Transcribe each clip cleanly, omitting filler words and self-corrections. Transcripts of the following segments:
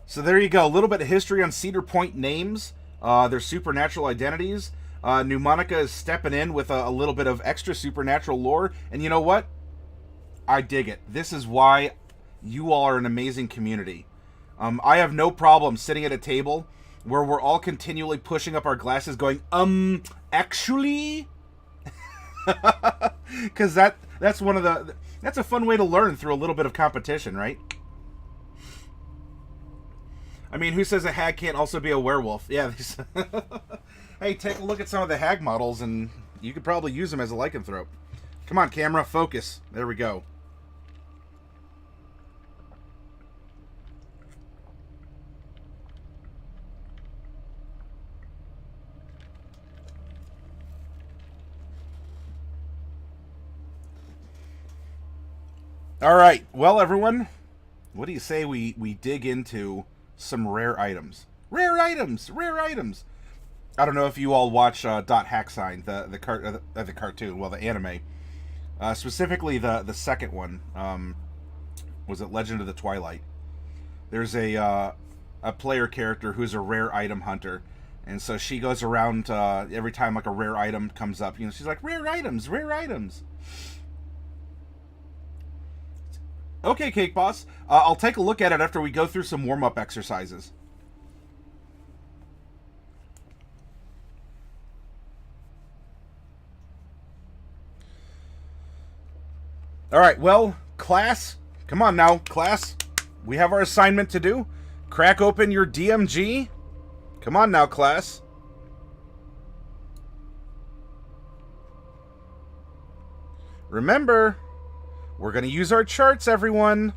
So there you go. A little bit of history on Cedar Point names, their supernatural identities. Pneumonica is stepping in with a little bit of extra supernatural lore. And you know what? I dig it. This is why you all are an amazing community. I have no problem sitting at a table where we're all continually pushing up our glasses going, actually? Because that's one of that's a fun way to learn through a little bit of competition, right? I mean, who says a hag can't also be a werewolf? Yeah. Hey, take a look at some of the hag models, and you could probably use them as a lycanthrope. Come on, camera, focus. There we go. All right. Well, everyone, what do you say we dig into some rare items? Rare items! Rare items! I don't know if you all watch Dot Hack Sign, the cartoon, well, the anime. Specifically, the second one. Was it Legend of the Twilight? There's a player character who's a rare item hunter. And so she goes around every time like a rare item comes up. You know, she's like, rare items, rare items. Okay, Cake Boss. I'll take a look at it after we go through some warm-up exercises. All right, well, class, come on now, class. We have our assignment to do. Crack open your DMG. Come on now, class. Remember, we're going to use our charts, everyone.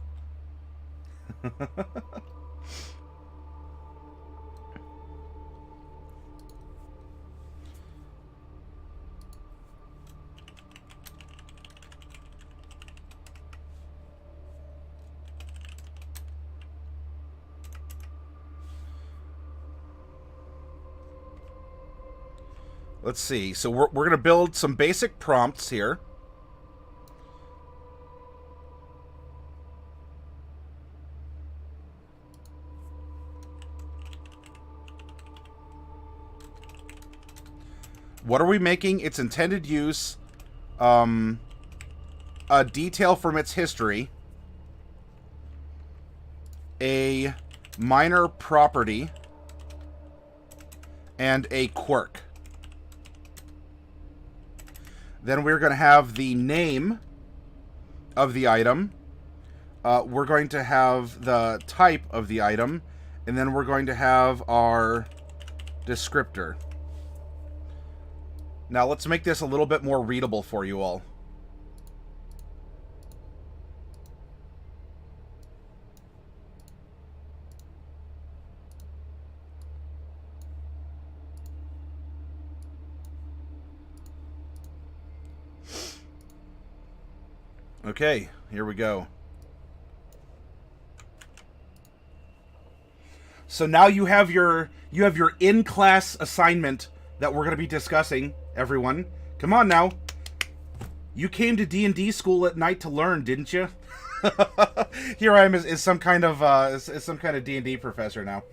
Let's see. So we're going to build some basic prompts here. What are we making? Its intended use, a detail from its history, a minor property, and a quirk. Then we're going to have the name of the item. We're going to have the type of the item. And then we're going to have our descriptor. Now let's make this a little bit more readable for you all. Okay, here we go. So now you have your in-class assignment that we're going to be discussing, everyone. Come on now. You came to D&D school at night to learn, didn't you? Here I am as some kind of D&D professor now.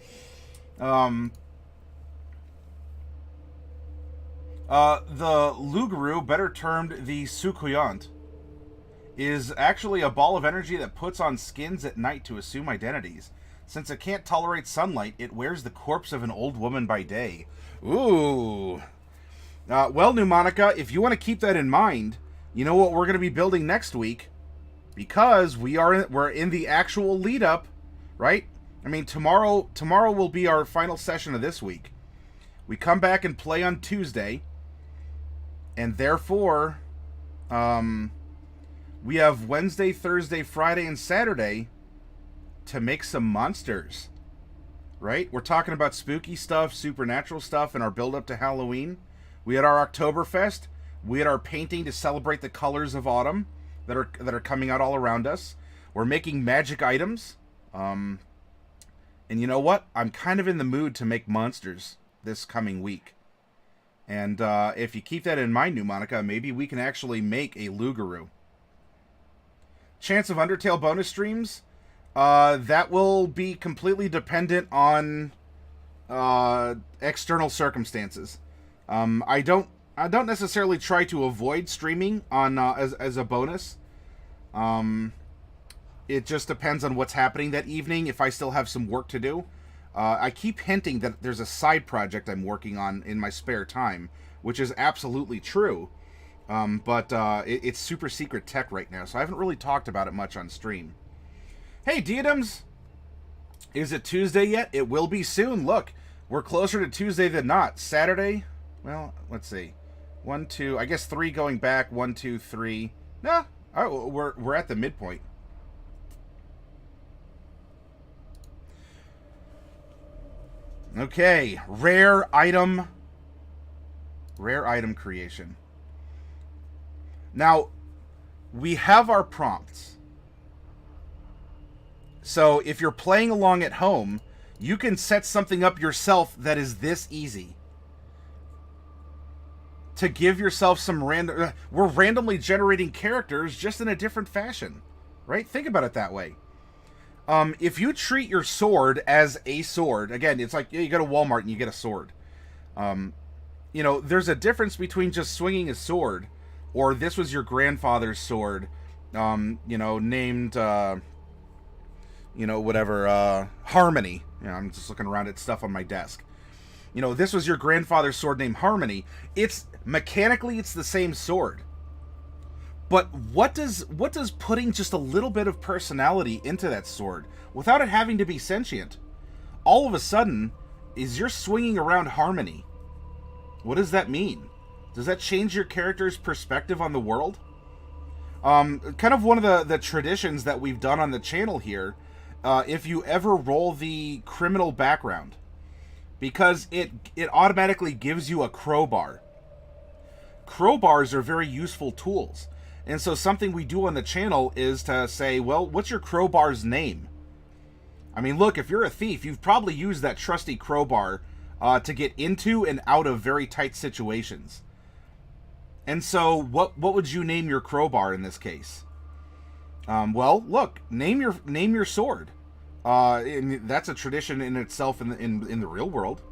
The Lugaru, better termed the Sukuyant, is actually a ball of energy that puts on skins at night to assume identities. Since it can't tolerate sunlight, it wears the corpse of an old woman by day. Ooh. Well, Pneumonica, if you want to keep that in mind, you know what we're going to be building next week? Because we're in the actual lead up, right? I mean, tomorrow will be our final session of this week. We come back and play on Tuesday, and therefore, we have Wednesday, Thursday, Friday, and Saturday to make some monsters, right? We're talking about spooky stuff, supernatural stuff, and our build-up to Halloween. We had our Oktoberfest. We had our painting to celebrate the colors of autumn that are coming out all around us. We're making magic items. And you know what? I'm kind of in the mood to make monsters this coming week. And if you keep that in mind, Pneumonica, maybe we can actually make a Lugaru. Chance of Undertale bonus streams. That will be completely dependent on external circumstances. I don't necessarily try to avoid streaming on as a bonus. It just depends on what's happening that evening. If I still have some work to do, I keep hinting that there's a side project I'm working on in my spare time, which is absolutely true. But it's super secret tech right now, so I haven't really talked about it much on stream. Hey, Diadems! Is it Tuesday yet? It will be soon. Look, we're closer to Tuesday than not. Saturday? Well, let's see. 1, 2, I guess 3 going back. 1, 2, 3. No, oh, we're at the midpoint. Okay, rare item creation. Now, we have our prompts. So if you're playing along at home, you can set something up yourself that is this easy. To give yourself some random... We're randomly generating characters just in a different fashion. Right? Think about it that way. If you treat your sword as a sword... Again, it's like you go to Walmart and you get a sword. You know, there's a difference between just swinging a sword, or this was your grandfather's sword, you know, named... you know, whatever, Harmony. You know, I'm just looking around at stuff on my desk. You know, this was your grandfather's sword named Harmony. Mechanically, it's the same sword. But what does putting just a little bit of personality into that sword, without it having to be sentient, all of a sudden, is you're swinging around Harmony? What does that mean? Does that change your character's perspective on the world? Kind of one of the traditions that we've done on the channel here, if you ever roll the criminal background, because it automatically gives you a crowbar. Crowbars are very useful tools. And so something we do on the channel is to say, well, what's your crowbar's name? I mean, look, if you're a thief, you've probably used that trusty crowbar to get into and out of very tight situations. And so what would you name your crowbar in this case? Well, look, name your sword. And that's a tradition in itself in the real world.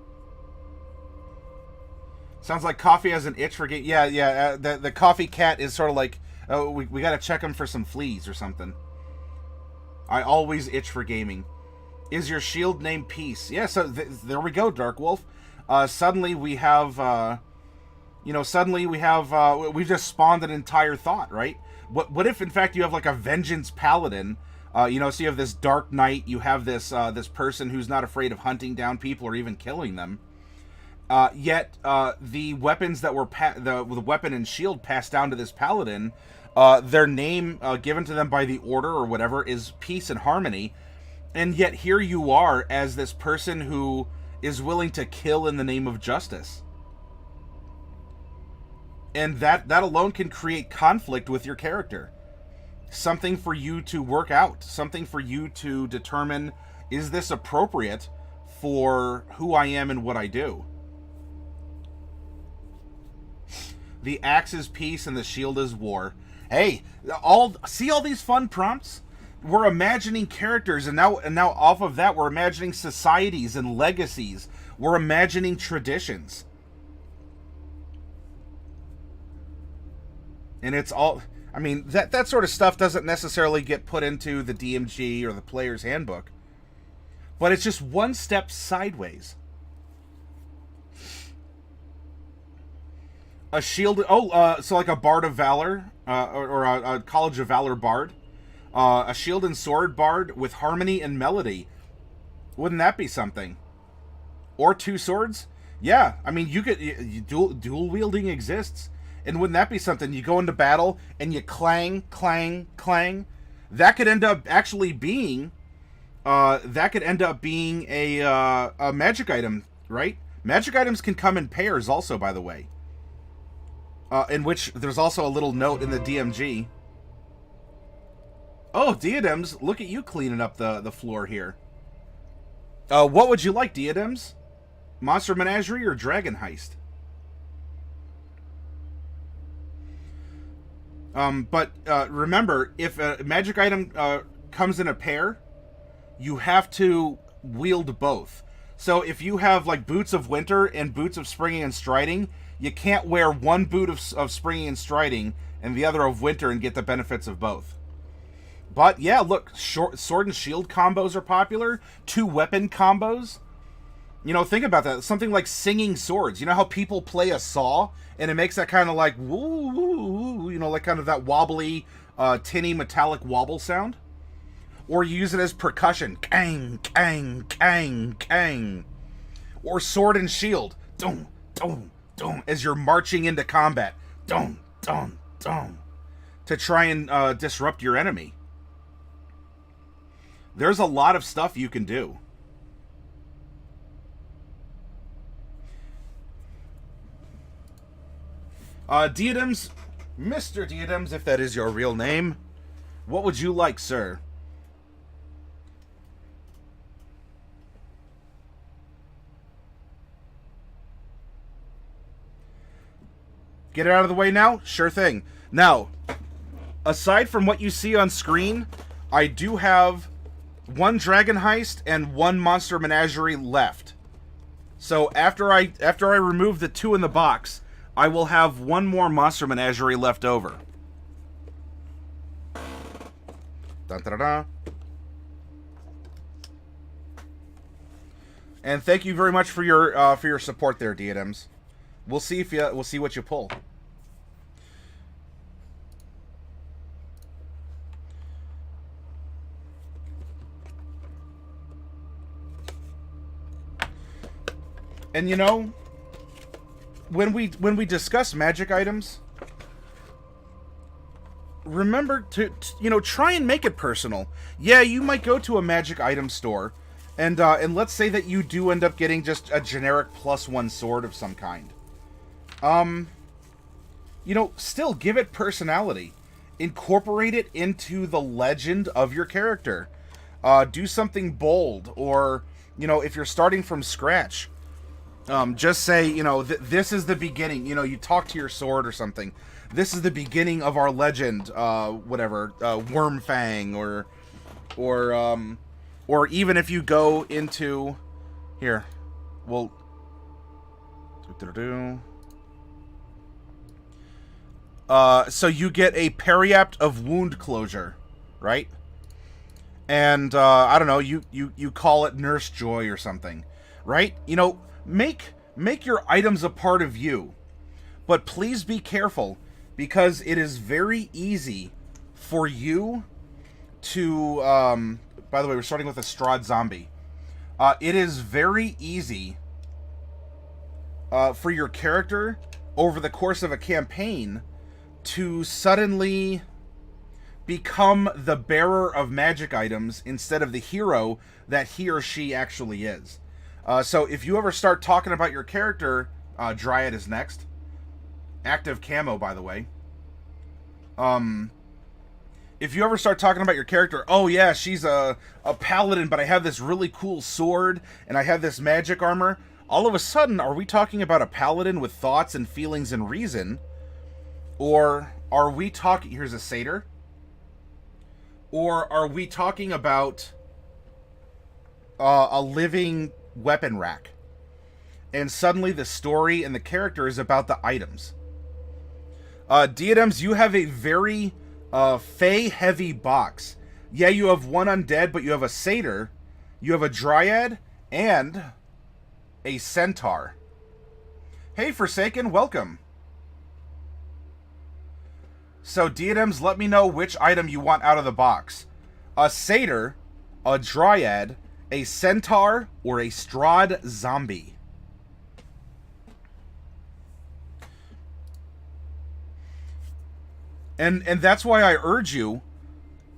Sounds like Coffee has an itch for game. Yeah. The Coffee cat is sort of like, oh, we got to check him for some fleas or something. I always itch for gaming. Is your shield named Peace? Yeah. So there we go, Dark Wolf. Suddenly we have, we've just spawned an entire thought, right? What if in fact you have like a vengeance paladin? So you have this dark knight, you have this this person who's not afraid of hunting down people or even killing them. Yet the weapons that were the weapon and shield passed down to this paladin, their name given to them by the order or whatever is Peace and Harmony, and yet here you are as this person who is willing to kill in the name of justice. And that alone can create conflict with your character. Something for you to work out. Something for you to determine, is this appropriate for who I am and what I do? The axe is peace and the shield is war. Hey, see all these fun prompts? We're imagining characters, and now off of that, we're imagining societies and legacies. We're imagining traditions. And it's all... I mean, that sort of stuff doesn't necessarily get put into the DMG or the player's handbook. But it's just one step sideways. A shield... so like a Bard of Valor, or a College of Valor Bard. A shield and sword bard with harmony and melody. Wouldn't that be something? Or two swords? Yeah, I mean, dual wielding exists. And wouldn't that be something? You go into battle and you clang, clang, clang. That could end up actually being, a magic item, right? Magic items can come in pairs also, by the way. In which there's also a little note in the DMG. Oh, Diadems, look at you cleaning up the floor here. What would you like, Diadems? Monster Menagerie or Dragon Heist? But remember, if a magic item comes in a pair, you have to wield both. So if you have like boots of winter and boots of springing and striding, you can't wear one boot of springing and striding and the other of winter and get the benefits of both. But yeah, look, sword and shield combos are popular. 2-weapon combos. You know, think about that. Something like singing swords. You know how people play a saw and it makes that kind of like woo, woo, woo, you know, like kind of that wobbly, tinny metallic wobble sound? Or you use it as percussion. Kang, kang, kang, kang. Or sword and shield. Dum, dum, dum. As you're marching into combat. Dum, dum, dum. To try and disrupt your enemy. There's a lot of stuff you can do. Diadems, Mr. Diadems, if that is your real name, what would you like, sir? Get it out of the way now? Sure thing. Now, aside from what you see on screen, I do have 1 Dragon Heist and 1 Monster Menagerie left. So after I remove the 2 in the box, I will have 1 more Monster Menagerie left over. Dun, dun, dun, dun. And thank you very much for your support there, Diadems. We'll see what you pull. And you know, when we discuss magic items, remember to you know, try and make it personal. Yeah, you might go to a magic item store, and let's say that you do end up getting just a generic +1 sword of some kind. You know, still give it personality. Incorporate it into the legend of your character. Do something bold, or you know, if you're starting from scratch, just say, you know, this is the beginning. You know, you talk to your sword or something. This is the beginning of our legend. Whatever, Wormfang, or even if you go into here, well, so you get a periapt of wound closure, right? And I don't know, you call it Nurse Joy or something, right? You know, make your items a part of you, but please be careful, because it is very easy for you to by the way, we're starting with a Strahd zombie. It is very easy for your character over the course of a campaign to suddenly become the bearer of magic items instead of the hero that he or she actually is. So if you ever start talking about your character, Dryad is next. Active camo, by the way. If you ever start talking about your character, oh yeah, she's a paladin, but I have this really cool sword, and I have this magic armor. All of a sudden, are we talking about a paladin with thoughts and feelings and reason? Or are we talking... Here's a satyr. Or are we talking about a living weapon rack? And suddenly the story and the character is about the items. Diadems, you have a very Fey-heavy box. Yeah, you have 1 undead, but you have a satyr, you have a dryad, and a centaur. Hey, Forsaken, welcome. So, Diadems, let me know which item you want out of the box. A satyr, a dryad, a centaur, or a Strahd zombie. And that's why I urge you,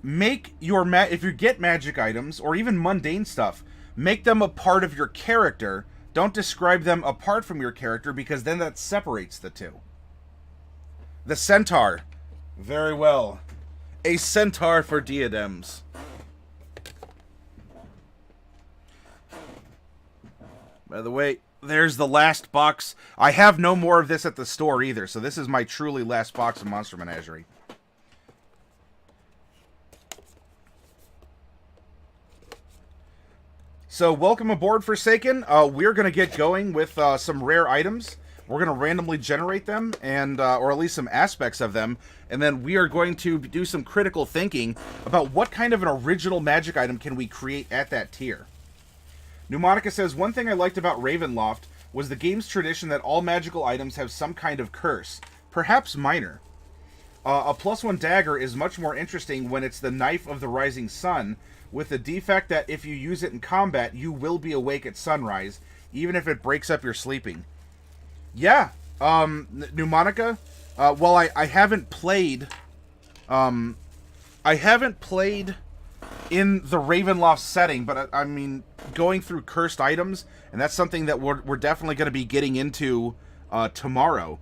make your if you get magic items, or even mundane stuff, make them a part of your character. Don't describe them apart from your character, because then that separates the two. The centaur. Very well. A centaur for Diadems. By the way, there's the last box. I have no more of this at the store either, so this is my truly last box of Monster Menagerie. So welcome aboard, Forsaken. We're going to get going with some rare items. We're going to randomly generate them, and or at least some aspects of them, and then we are going to do some critical thinking about what kind of an original magic item can we create at that tier. Pneumonica says, one thing I liked about Ravenloft was the game's tradition that all magical items have some kind of curse, perhaps minor. A +1 dagger is much more interesting when it's the Knife of the Rising Sun, with the defect that if you use it in combat, you will be awake at sunrise, even if it breaks up your sleeping. Yeah, Pneumonica, well, I haven't played, in the Ravenloft setting, but I mean, going through cursed items, and that's something that we're definitely going to be getting into tomorrow.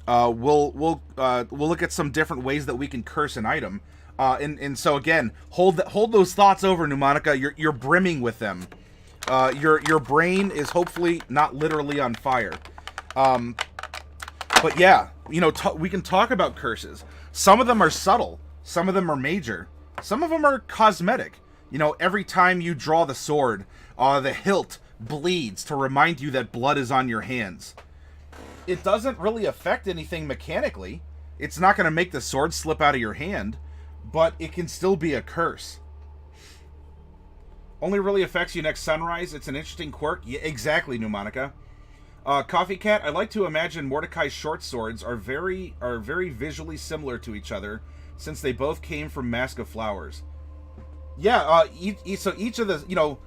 We'll look at some different ways that we can curse an item, and so again, hold those thoughts over, Pneumonica. You're brimming with them. Your brain is hopefully not literally on fire. But yeah, you know, we can talk about curses. Some of them are subtle. Some of them are major. Some of them are cosmetic. You know, every time you draw the sword, the hilt bleeds to remind you that blood is on your hands. It doesn't really affect anything mechanically. It's not going to make the sword slip out of your hand, but it can still be a curse. Only really affects you next sunrise. It's an interesting quirk. Yeah, exactly, Pneumonica. Coffee Cat, I like to imagine Mordecai's short swords are very visually similar to each other, since they both came from Mask of Flowers. Yeah, so each of the, you know,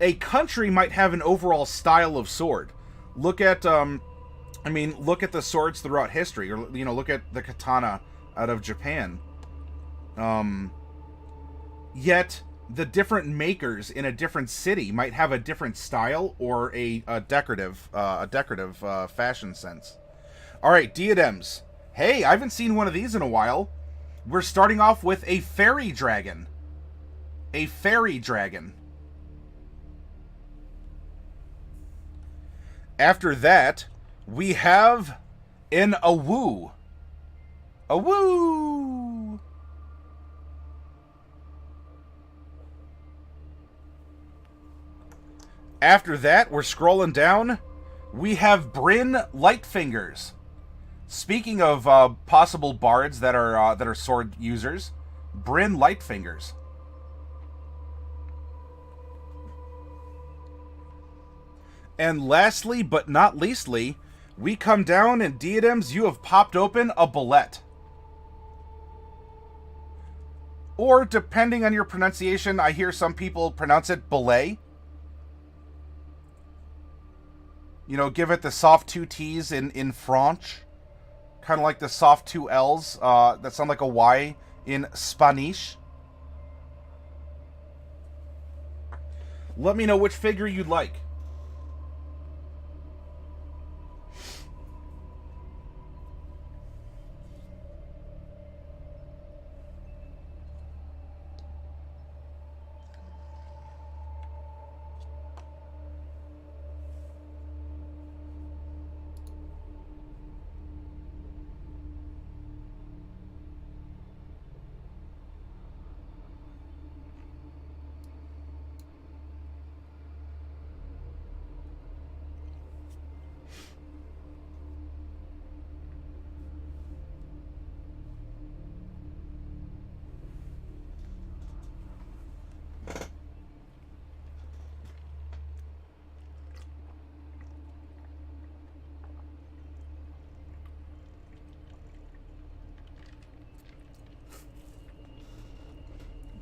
a country might have an overall style of sword. Look at, look at the swords throughout history, or, you know, look at the katana out of Japan. Yet the different makers in a different city might have a different style or a decorative fashion sense. All right, diadems. Hey, I haven't seen one of these in a while. We're starting off with a fairy dragon. A fairy dragon. After that, we have an awoo. Awoo! After that, we're scrolling down. We have Bryn Lightfingers. Speaking of possible bards that are sword users, Bryn Lightfingers. And lastly, but not leastly, we come down and diadems, you have popped open a bullet. Or, depending on your pronunciation, I hear some people pronounce it belay. You know, give it the soft two T's in French. Kind of like the soft two L's that sound like a Y in Spanish. Let me know which figure you'd like.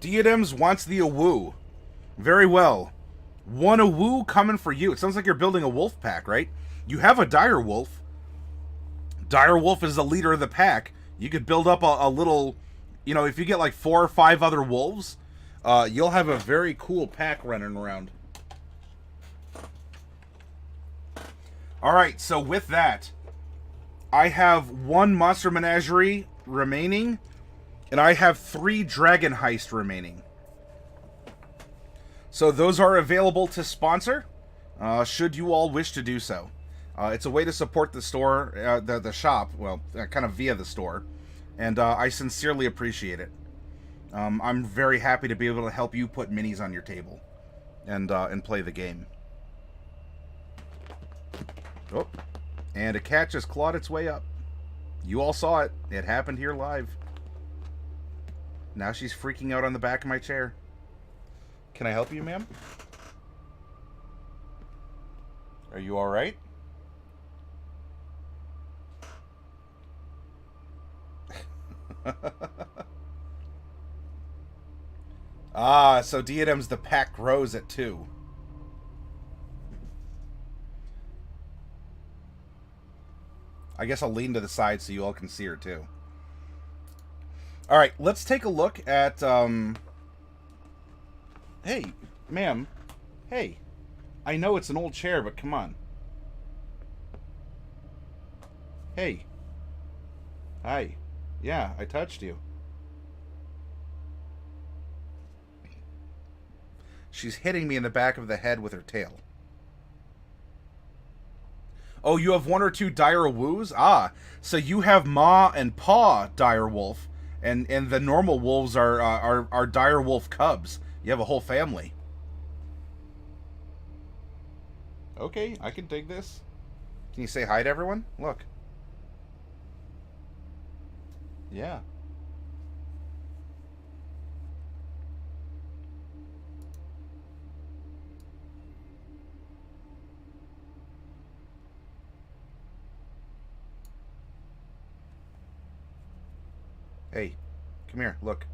Diadems wants the awoo. Very well. One awoo coming for you. It sounds like you're building a wolf pack, right? You have a dire wolf. Dire wolf is the leader of the pack. You could build up a little, you know, if you get like 4 or 5 other wolves, you'll have a very cool pack running around. Alright, so with that, I have 1 Monster Menagerie remaining, and I have 3 Dragon Heist remaining. So those are available to sponsor, should you all wish to do so. It's a way to support the store, the shop, well, kind of via the store, and I sincerely appreciate it. I'm very happy to be able to help you put minis on your table. and play the game. Oh, and a cat just clawed its way up. You all saw it. It happened here live. Now she's freaking out on the back of my chair. Can I help you, ma'am? Are you all right? Ah, so Diadem's the pack grows at 2. I guess I'll lean to the side so you all can see her too. Alright, let's take a look at, Hey, ma'am. Hey. I know it's an old chair, but come on. Hey. Hi. Yeah, I touched you. She's hitting me in the back of the head with her tail. Oh, you have 1 or 2 dire woos? Ah, so you have Ma and Pa dire wolf, and the normal wolves are dire wolf cubs. You have a whole family. Okay, I can dig this. Can you say hi to everyone? Look. Yeah. Hey, come here, look.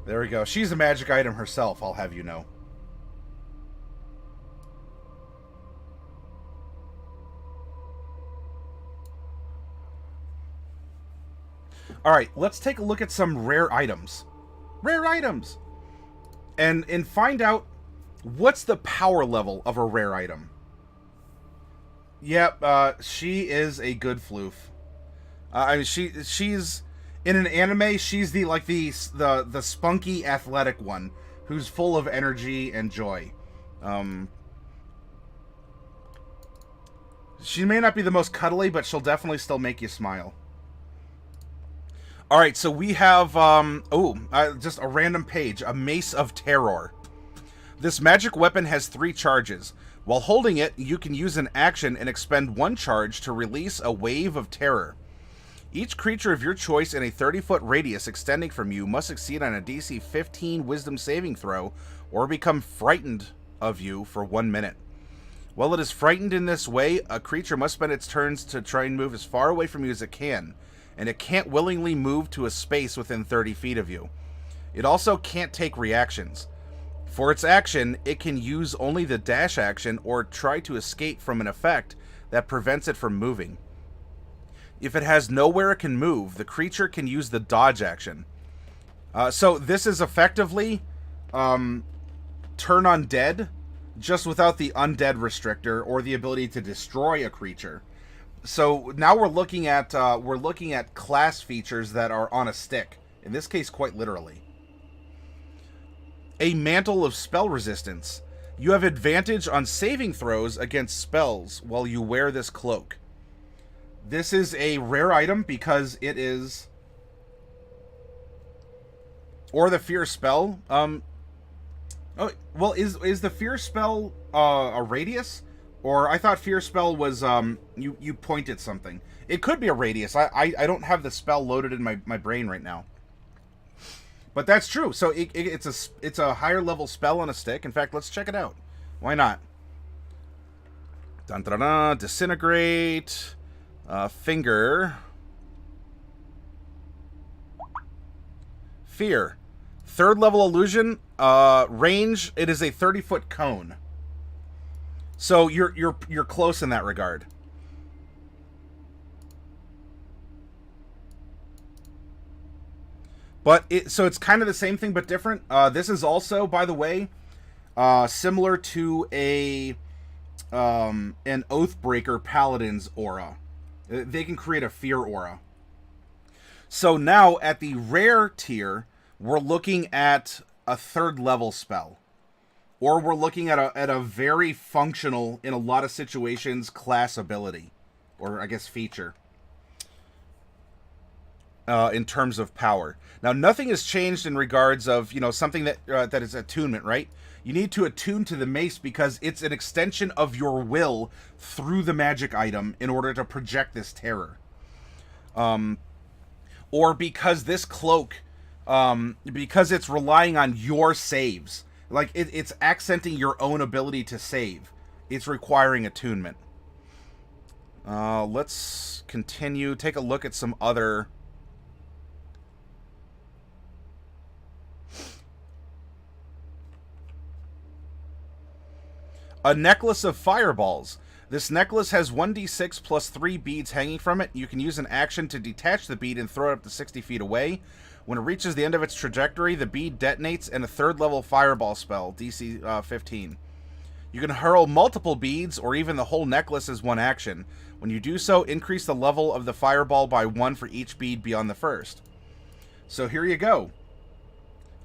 There we go. She's a magic item herself, I'll have you know. Alright, let's take a look at some rare items. Rare items! And find out what's the power level of a rare item. Yep, she is a good floof. I mean, she's in an anime. She's the spunky athletic one who's full of energy and joy. She may not be the most cuddly, but she'll definitely still make you smile. All right, so we have just a random page, a Mace of Terror. This magic weapon has 3 charges. While holding it, you can use an action and expend 1 charge to release a wave of terror. Each creature of your choice in a 30-foot radius extending from you must succeed on a DC 15 Wisdom saving throw or become frightened of you for 1 minute. While it is frightened in this way, a creature must spend its turns to try and move as far away from you as it can, and it can't willingly move to a space within 30 feet of you. It also can't take reactions. For its action, it can use only the dash action or try to escape from an effect that prevents it from moving. If it has nowhere it can move, the creature can use the dodge action. So this is effectively turn undead, just without the undead restrictor or the ability to destroy a creature. So now we're looking at class features that are on a stick. In this case, quite literally. A Mantle of Spell Resistance. You have advantage on saving throws against spells while you wear this cloak. This is a rare item because it is... Or the Fear Spell. Oh, well, is the Fear Spell a radius? Or I thought Fear Spell was you point at something. It could be a radius. I don't have the spell loaded in my brain right now. But that's true. So it's a higher level spell on a stick. In fact, let's check it out. Why not? Dun dun dun. Disintegrate. Finger. Fear. 3rd level illusion. Range. It is a 30-foot cone. So you're close in that regard. But so it's kind of the same thing but different. This is also, by the way, similar to an Oathbreaker Paladin's aura. They can create a fear aura. So now at the rare tier, we're looking at a 3rd level spell. Or we're looking at a very functional, in a lot of situations, class ability. Or I guess feature. in terms of power. Now, nothing has changed in regards of, something that is attunement, right? You need to attune to the mace because it's an extension of your will through the magic item in order to project this terror. Or because this cloak, because it's relying on your saves. Like, it's accenting your own ability to save. It's requiring attunement. Let's continue. Take a look at some other... A necklace of fireballs. This necklace has 1d6 plus 3 beads hanging from it. You can use an action to detach the bead and throw it up to 60 feet away. When it reaches the end of its trajectory, the bead detonates in a 3rd level fireball spell, DC 15. You can hurl multiple beads or even the whole necklace as one action. When you do so, increase the level of the fireball by 1 for each bead beyond the first. So here you go.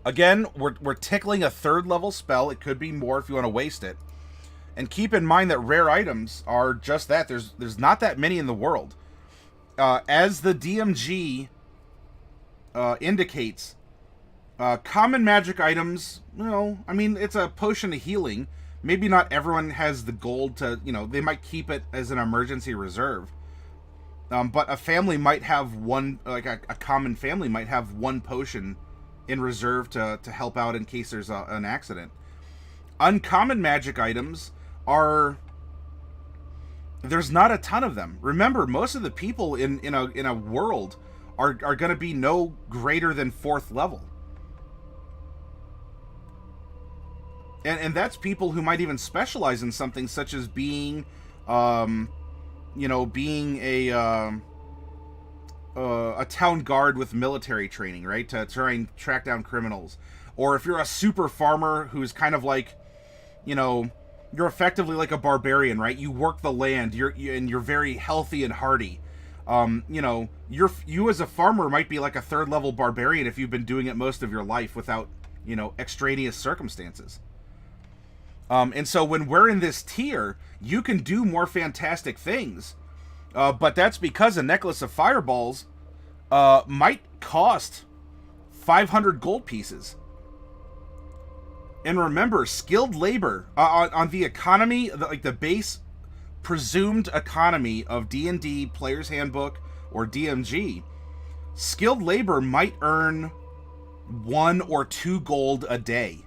Again, we're tickling a 3rd level spell. It could be more if you want to waste it. And keep in mind that rare items are just that. There's not that many in the world. As the DMG indicates, common magic items, it's a potion of healing. Maybe not everyone has the gold to, they might keep it as an emergency reserve. But a family might have one, like a common family might have one potion in reserve to help out in case there's an accident. Uncommon magic items there's not a ton of them. Remember, most of the people in a world are going to be no greater than 4th level. And that's people who might even specialize in something such as being being a town guard with military training, right? To try and track down criminals. Or if you're a super farmer who's kind of like, you're effectively like a barbarian, right? You work the land, you're very healthy and hardy. You as a farmer might be like a 3rd level barbarian if you've been doing it most of your life without, extraneous circumstances. And so when we're in this tier, you can do more fantastic things. But that's because a necklace of fireballs might cost 500 gold pieces. And remember, skilled labor on the economy, the base presumed economy of D&D Player's Handbook or DMG, skilled labor might earn 1 or 2 gold a day.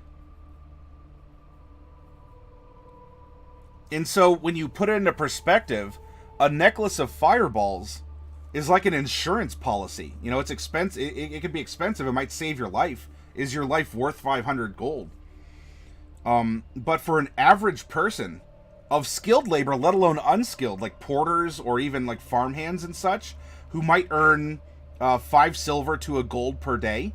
And so when you put it into perspective, a necklace of fireballs is like an insurance policy. It's expensive. It can be expensive. It might save your life. Is your life worth 500 gold? But for an average person of skilled labor, let alone unskilled, like porters or even like farmhands and such, who might earn 5 silver to a gold per day,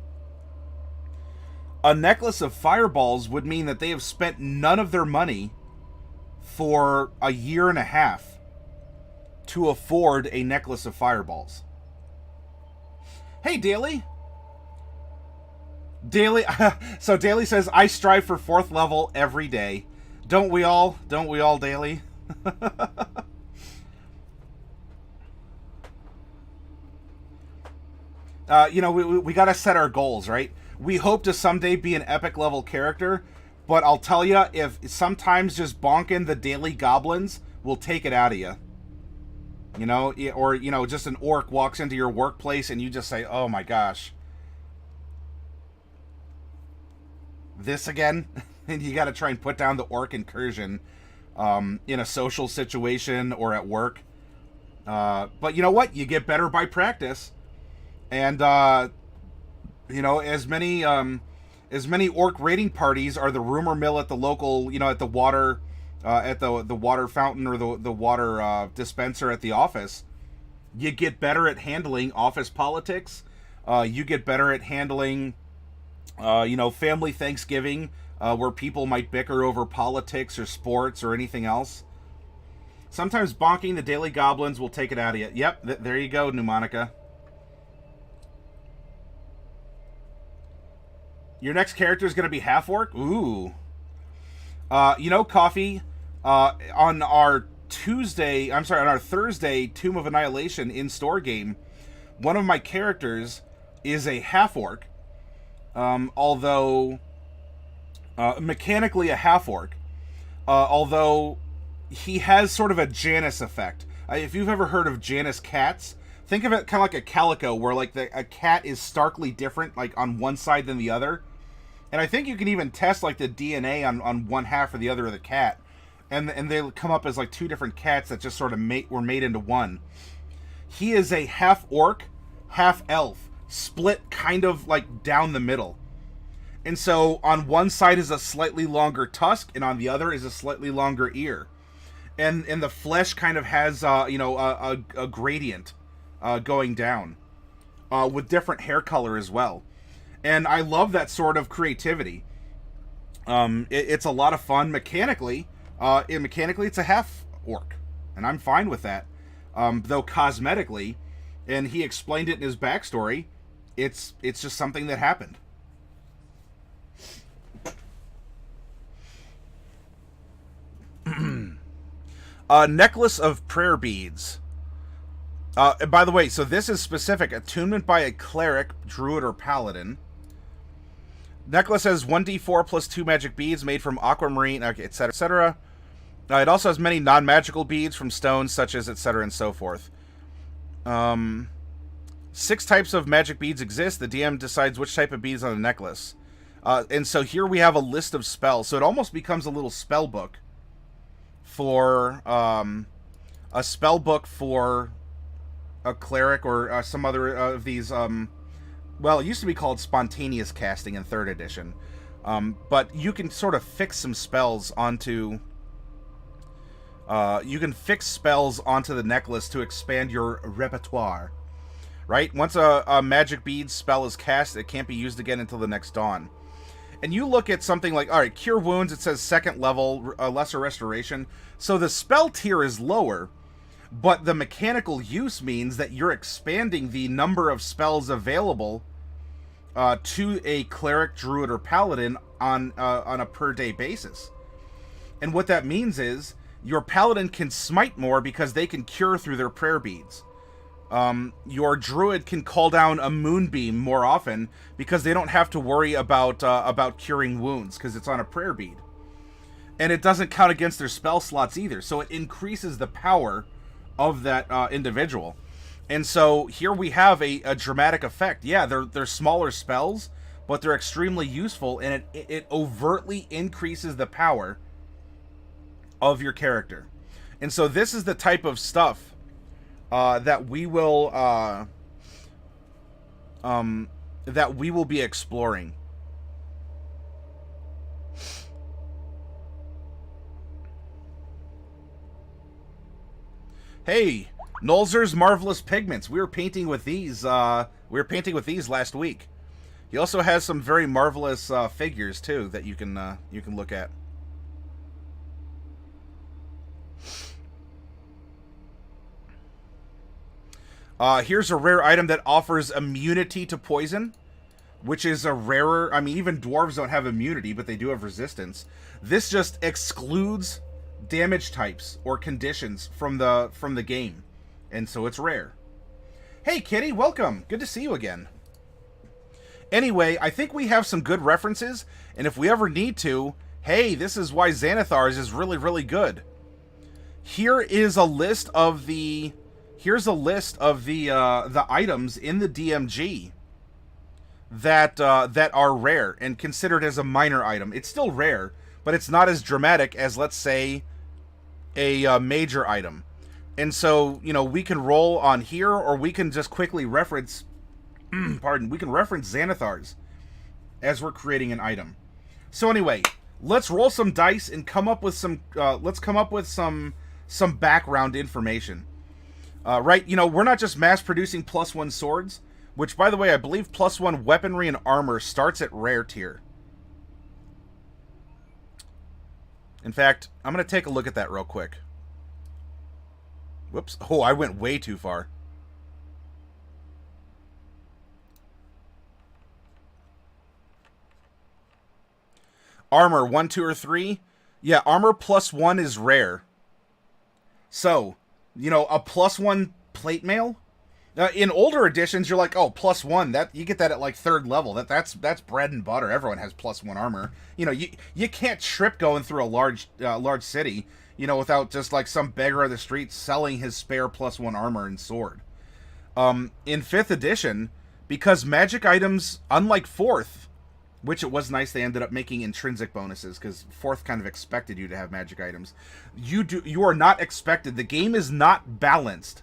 a necklace of fireballs would mean that they have spent none of their money for a year and a half to afford a necklace of fireballs. Hey, Daily. So Daily says, I strive for 4th level every day. Don't we all, Daily? We got to set our goals, right? We hope to someday be an epic level character, but I'll tell you, if sometimes just bonking the daily goblins will take it out of you. Or, just an orc walks into your workplace and you just say, oh my gosh. This again? And you got to try and put down the orc incursion in a social situation or at work. But you know what? You get better by practice. And, as many orc raiding parties are the rumor mill at the local, at the water, at the water fountain or the water dispenser at the office. You get better at handling office politics. You get better at handling, family Thanksgiving, where people might bicker over politics or sports or anything else. Sometimes bonking the daily goblins will take it out of you. Yep, there you go, Pneumonica. Your next character is going to be half-orc? Ooh. Coffee, on our Thursday Tomb of Annihilation in-store game, one of my characters is a half-orc, although mechanically a half-orc, although he has sort of a Janus effect. If you've ever heard of Janus cats, think of it kind of like a calico, where like a cat is starkly different, like on one side than the other. And I think you can even test like the DNA on one half or the other of the cat, and they come up as like two different cats that just sort of were made into one. He is a half orc, half elf, split kind of like down the middle. And so on one side is a slightly longer tusk, and on the other is a slightly longer ear. And the flesh kind of has a gradient going down with different hair color as well. And I love that sort of creativity. It's a lot of fun mechanically. Mechanically, it's a half orc, and I'm fine with that. Though cosmetically, and he explained it in his backstory, it's just something that happened. A necklace of prayer beads. By the way, so this is specific. Attunement by a cleric, druid, or paladin. Necklace has 1d4 plus 2 magic beads made from aquamarine, etc., etc. It also has many non-magical beads from stones, such as etc. and so forth. 6 types of magic beads exist. The DM decides which type of beads on the necklace. And so here we have a list of spells. So it almost becomes a little spell book for a spell book for a cleric or some other of these. Well, it used to be called spontaneous casting in 3rd edition, but you can sort of fix some spells onto. You can fix spells onto the necklace to expand your repertoire. Right? Once a magic bead spell is cast, it can't be used again until the next dawn. And you look at something like, all right, Cure Wounds, it says 2nd level, Lesser Restoration. So the spell tier is lower, but the mechanical use means that you're expanding the number of spells available to a cleric, druid, or paladin on a per-day basis. And what that means is your paladin can smite more because they can cure through their prayer beads. Your druid can call down a moonbeam more often because they don't have to worry about curing wounds because it's on a prayer bead. And it doesn't count against their spell slots either, so it increases the power of that individual. And so here we have a dramatic effect. Yeah, they're smaller spells, but they're extremely useful, and it overtly increases the power of your character. And so this is the type of stuff that we will be exploring. Hey, Nolzur's Marvelous Pigments. We were painting with these. Last week. He also has some very marvelous figures too that you can look at. Here's a rare item that offers immunity to poison, which is a rarer. I mean, even dwarves don't have immunity, but they do have resistance. This just excludes damage types or conditions from the game, and so it's rare. Hey, Kitty, welcome. Good to see you again. Anyway, I think we have some good references, and if we ever need to, hey, this is why Xanathar's is really, really good. Here is a list of the. Here's a list of the items in the DMG that are rare and considered as a minor item. It's still rare, but it's not as dramatic as, let's say, a major item. And so, you know, we can roll on here, or we can just quickly reference, we can reference Xanathar's as we're creating an item. So anyway, let's roll some dice and come up with some, some background information. Right, you know, we're not just mass-producing +1 swords, which, by the way, I believe +1 weaponry and armor starts at rare tier. In fact, I'm going to take a look at that real quick. Whoops. Oh, I went way too far. Armor, 1, 2, or 3? Yeah, armor +1 is rare. So, you know, a +1 plate mail, In older editions, you're like, oh, +1. That you get that at like 3rd level. That's bread and butter. Everyone has +1 armor. You know, you can't trip going through a large city, you know, without just like some beggar of the street selling his spare +1 armor and sword. In 5th edition, because magic items, unlike 4th, which it was nice they ended up making intrinsic bonuses, because 4th kind of expected you to have magic items. You are not expected. The game is not balanced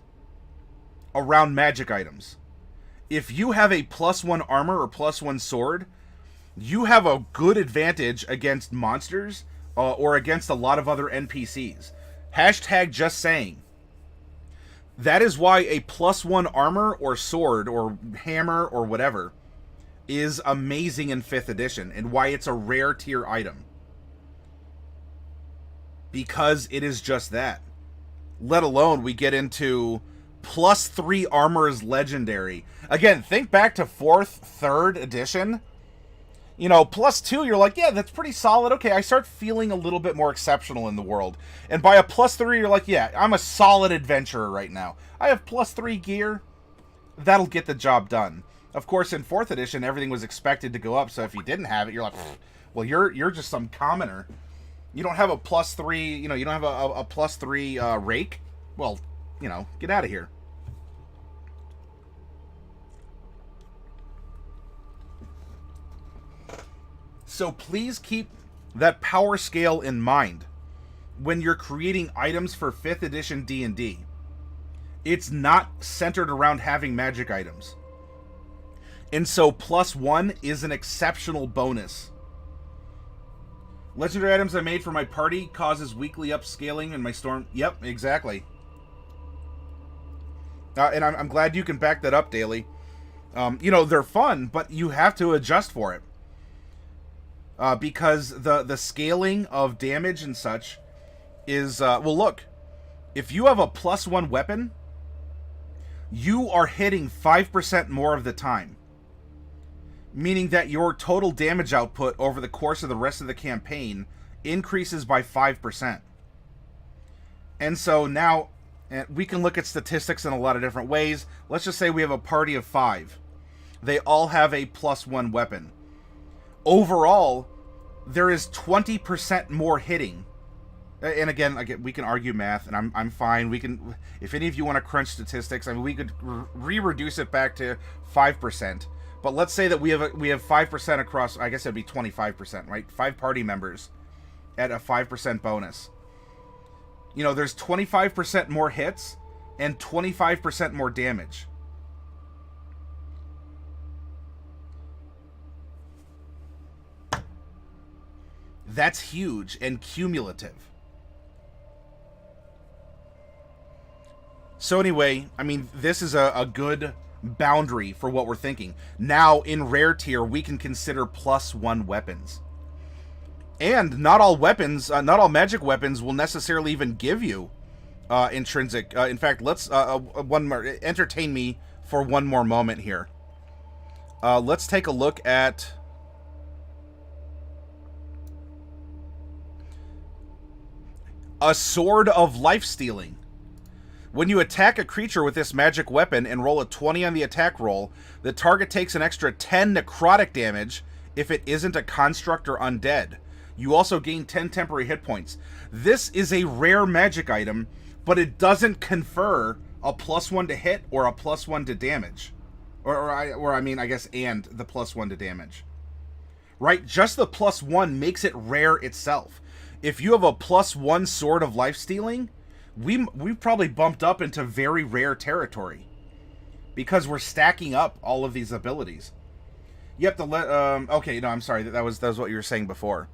around magic items. If you have a +1 armor or +1 sword, you have a good advantage against monsters or against a lot of other NPCs. Hashtag just saying. That is why a +1 armor or sword or hammer or whatever is amazing in 5th edition, and why it's a rare tier item. Because it is just that. Let alone we get into +3 armor is legendary. Again, think back to 4th, 3rd edition. You know, +2, you're like, yeah, that's pretty solid. Okay, I start feeling a little bit more exceptional in the world. And by a +3, you're like, yeah, I'm a solid adventurer right now. I have +3 gear. That'll get the job done. Of course, in 4th edition, everything was expected to go up, so if you didn't have it, you're like, well, you're just some commoner. You don't have a +3, you know, you don't have a +3 rake? Well, you know, get out of here. So please keep that power scale in mind when you're creating items for 5th edition D&D. It's not centered around having magic items. And so +1 is an exceptional bonus. Legendary items I made for my party causes weekly upscaling in my storm. Yep, exactly. And I'm glad you can back that up, Daily. You know, they're fun, but you have to adjust for it. Because the scaling of damage and such is... well, look. If you have a +1 weapon, you are hitting 5% more of the time. Meaning that your total damage output over the course of the rest of the campaign increases by 5%. And so now, we can look at statistics in a lot of different ways. Let's just say we have a party of 5. They all have a +1 weapon. Overall, there is 20% more hitting. And again, we can argue math, and I'm fine. We can, if any of you want to crunch statistics, I mean, we could reduce it back to 5%. But let's say that we have 5% across. I guess it'd be 25%, right? 5 party members at a 5% bonus. You know, there's 25% more hits and 25% more damage. That's huge and cumulative. So anyway, I mean, this is a good boundary for what we're thinking. Now, in rare tier, we can consider +1 weapons. And not all weapons, not all magic weapons will necessarily even give you intrinsic. In fact, let's one more, entertain me for one more moment here. Let's take a look at a Sword of Life Stealing. When you attack a creature with this magic weapon and roll a 20 on the attack roll, the target takes an extra 10 necrotic damage if it isn't a construct or undead. You also gain 10 temporary hit points. This is a rare magic item, but it doesn't confer a +1 to hit or a +1 to damage. Or I mean, I guess, and the +1 to damage. Right? Just the +1 makes it rare itself. If you have a +1 Sword of Life Stealing, we've probably bumped up into very rare territory because we're stacking up all of these abilities. You have to let okay, no, I'm sorry, that was what you were saying before.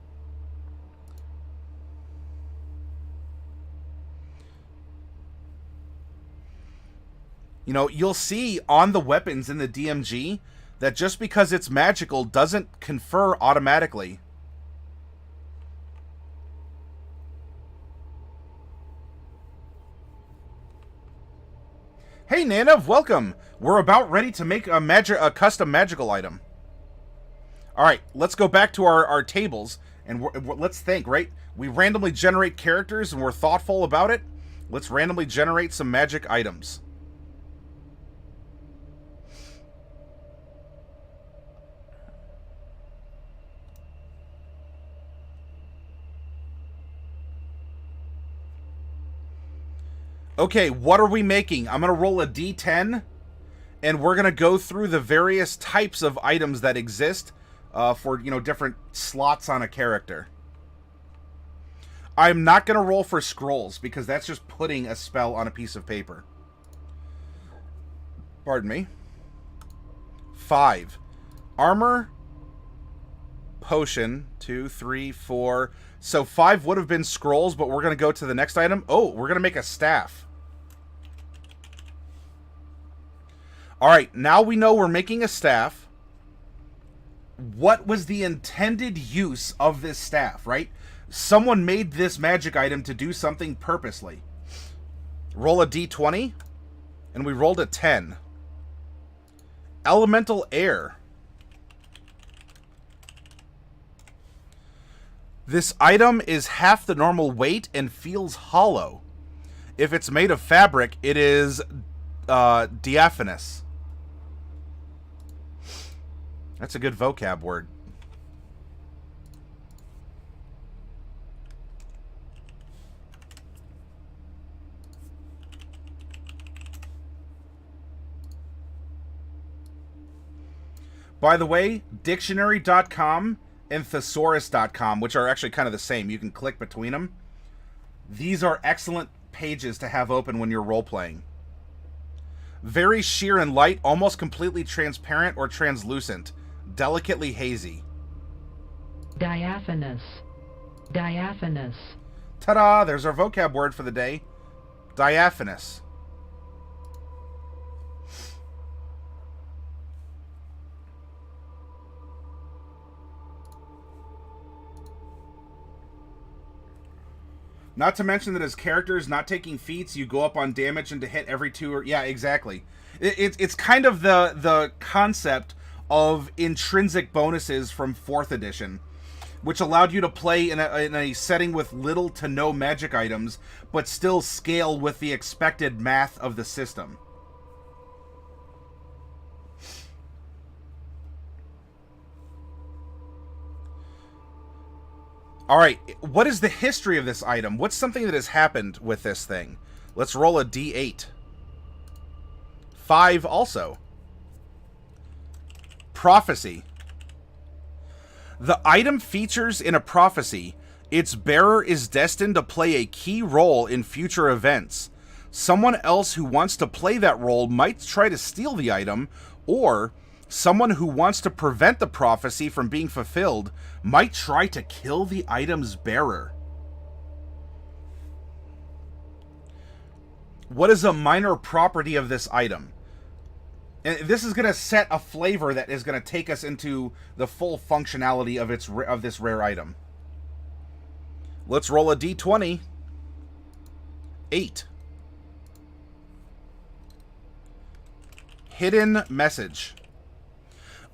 You know, you'll see on the weapons in the DMG that just because it's magical doesn't confer automatically. Hey Nanav, welcome! We're about ready to make a custom magical item. Alright, let's go back to our tables, and let's think, right? We randomly generate characters, and we're thoughtful about it. Let's randomly generate some magic items. Okay, what are we making? I'm going to roll a d10, and we're going to go through the various types of items that exist for, different slots on a character. I'm not going to roll for scrolls, because that's just putting a spell on a piece of paper. Pardon me. 5. Armor. Potion. 2, 3, 4. So 5 would have been scrolls, but we're going to go to the next item. Oh, we're going to make a staff. Alright, now we know we're making a staff. What was the intended use of this staff, right? Someone made this magic item to do something purposely. Roll a d20, and we rolled a 10. Elemental air. This item is half the normal weight and feels hollow. If it's made of fabric, it is diaphanous. That's a good vocab word. By the way, dictionary.com and thesaurus.com, which are actually kind of the same. You can click between them. These are excellent pages to have open when you're role-playing. Very sheer and light, almost completely transparent or translucent. Delicately hazy. Diaphanous. Diaphanous. Ta-da! There's our vocab word for the day. Diaphanous. Not to mention that as characters not taking feats, you go up on damage and to hit every 2 or... Yeah, exactly. It's kind of the concept of intrinsic bonuses from 4th edition, which allowed you to play in a setting with little to no magic items, but still scale with the expected math of the system. Alright, what is the history of this item? What's something that has happened with this thing? Let's roll a d8. 5 also. Prophecy. The item features in a prophecy. Its bearer is destined to play a key role in future events. Someone else who wants to play that role might try to steal the item, or someone who wants to prevent the prophecy from being fulfilled might try to kill the item's bearer. What is a minor property of this item? And this is going to set a flavor that is going to take us into the full functionality of this rare item. Let's roll a d20. 8. Hidden message.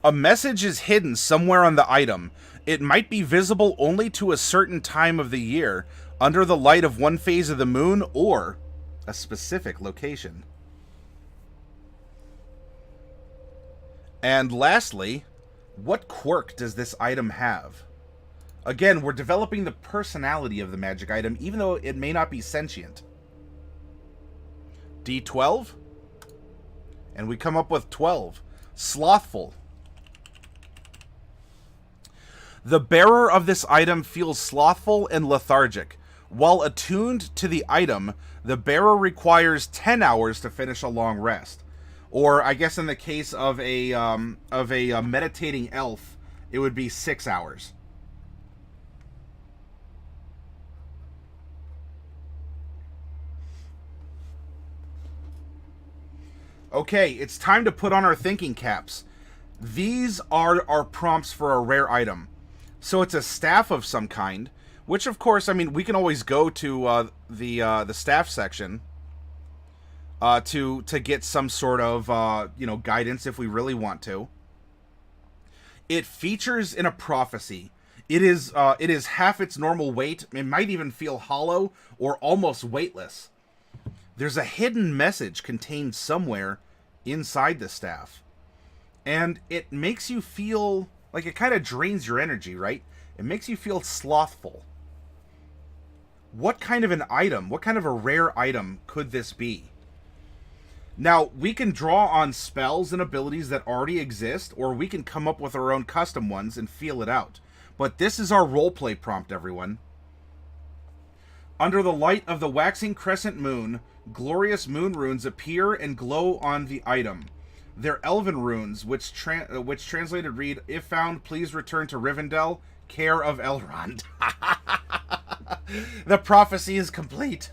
A message is hidden somewhere on the item. It might be visible only to a certain time of the year, under the light of one phase of the moon, or a specific location. And lastly, what quirk does this item have? Again, we're developing the personality of the magic item, even though it may not be sentient. D12. And we come up with 12. Slothful. The bearer of this item feels slothful and lethargic. While attuned to the item, the bearer requires 10 hours to finish a long rest. Or, I guess in the case of a meditating elf, it would be 6 hours. Okay, it's time to put on our thinking caps. These are our prompts for a rare item. So it's a staff of some kind, which of course, I mean, we can always go to the staff section to get some sort of guidance if we really want to. It features in a prophecy. It is half its normal weight. It might even feel hollow or almost weightless. There's a hidden message contained somewhere inside the staff. And it makes you feel like it kind of drains your energy, right? It makes you feel slothful. what kind of an item, what kind of a rare item could this be? Now, we can draw on spells and abilities that already exist, or we can come up with our own custom ones and feel it out. But this is our roleplay prompt, everyone. Under the light of the waxing crescent moon, glorious moon runes appear and glow on the item. They're elven runes, which translated read, if found, please return to Rivendell, care of Elrond. The prophecy is complete.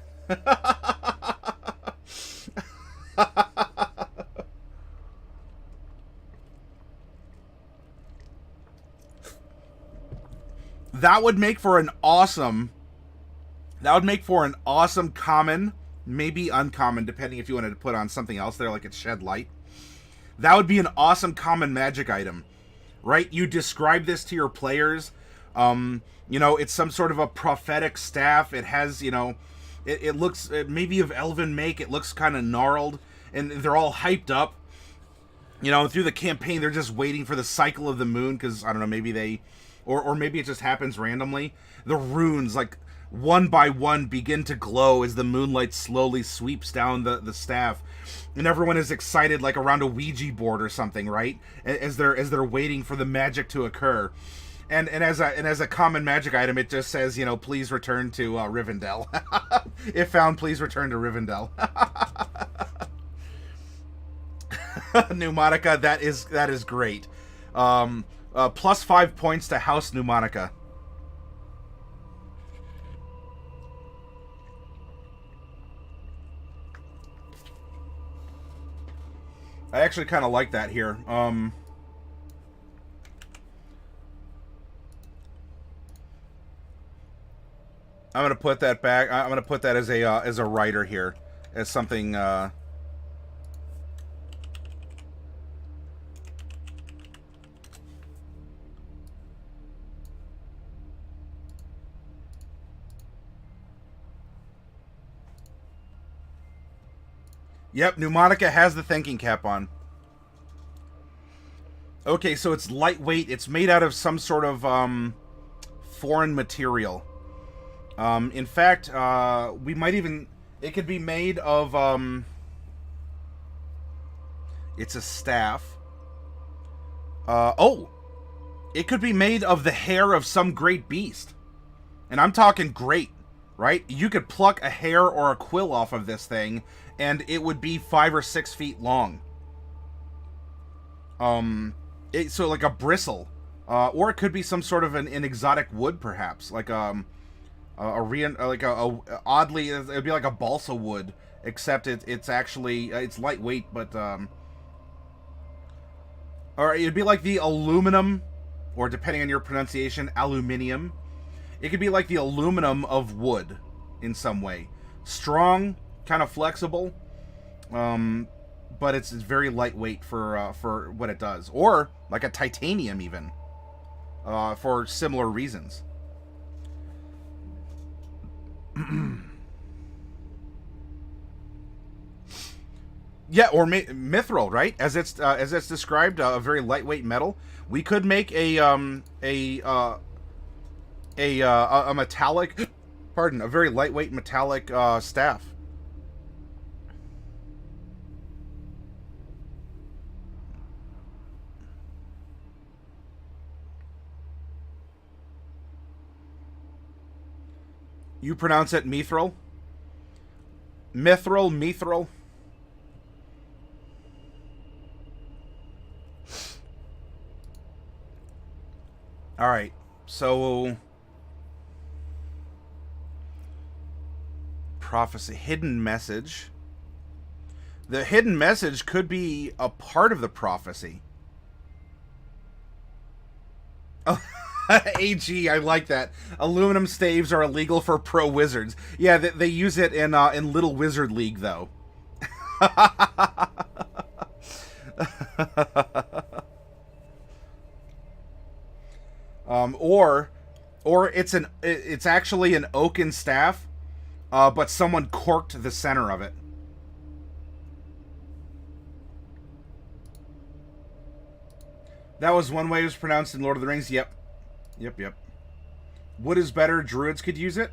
That would make for an awesome common, maybe uncommon, depending if you wanted to put on something else there, like it's shed light. That would be an awesome common magic item, right? You describe this to your players. You know, it's some sort of a prophetic staff. It has, you know, it looks maybe of elven make. It looks kind of gnarled, and they're all hyped up. You know, through the campaign, they're just waiting for the cycle of the moon because, I don't know, maybe they, or maybe it just happens randomly. The runes, like, one by one begin to glow as the moonlight slowly sweeps down the staff, and everyone is excited, like around a Ouija board or something, right? As they're waiting for the magic to occur, and as a common magic item, it just says, you know, please return to Rivendell. If found, please return to Rivendell. Pneumatica, that is great. Plus 5 points to House Pneumatica. I actually kind of like that here. I'm gonna put that back. I'm gonna put that as a writer here, as something. Yep, Pneumatica has the thinking cap on. Okay, so it's lightweight. It's made out of some sort of foreign material. In fact, we might even... It could be made of... it's a staff. Oh! It could be made of the hair of some great beast. And I'm talking great, right? You could pluck a hair or a quill off of this thing, and it would be 5 or 6 feet long. So like a bristle, or it could be some sort of an exotic wood, perhaps, like oddly, it'd be like a balsa wood, except it's actually it's lightweight, but or it'd be like the aluminum, or depending on your pronunciation, aluminium. It could be like the aluminum of wood in some way, strong, kind of flexible, but it's very lightweight for what it does, or like a titanium even, for similar reasons. Yeah, or mithril, right? As it's described, a very lightweight metal. We could make a metallic, pardon, a very lightweight metallic staff. You pronounce it mithril? Mithril? Alright, so... Prophecy. Hidden message. The hidden message could be a part of the prophecy. Oh, AG, I like that. Aluminum staves are illegal for pro wizards. Yeah, they use it in Little Wizard League, though. Or it's actually an oaken staff, but someone corked the center of it. That was one way it was pronounced in Lord of the Rings. Yep. Wood is better. Druids could use it.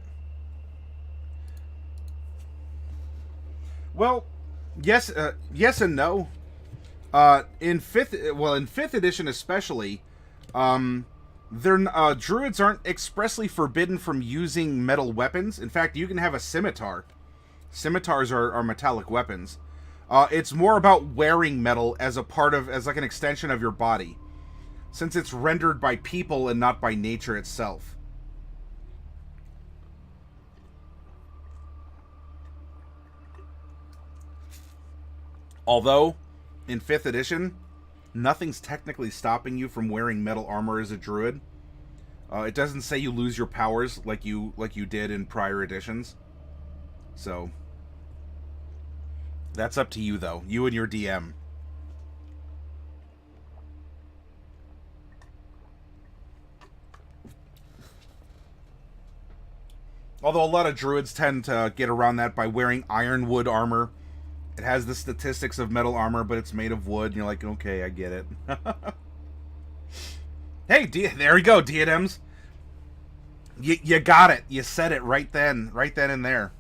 Well, yes and no. In fifth edition especially, druids aren't expressly forbidden from using metal weapons. In fact, you can have a scimitar. Scimitars are metallic weapons. It's more about wearing metal as like an extension of your body, since it's rendered by people and not by nature itself. Although, in 5th edition, nothing's technically stopping you from wearing metal armor as a druid. It doesn't say you lose your powers like you did in prior editions. So, that's up to you, though. You and your DM. Although a lot of druids tend to get around that by wearing ironwood armor. It has the statistics of metal armor, but it's made of wood. And you're like, okay, I get it. Hey, there we go, diadems. You got it. You said it right then and there.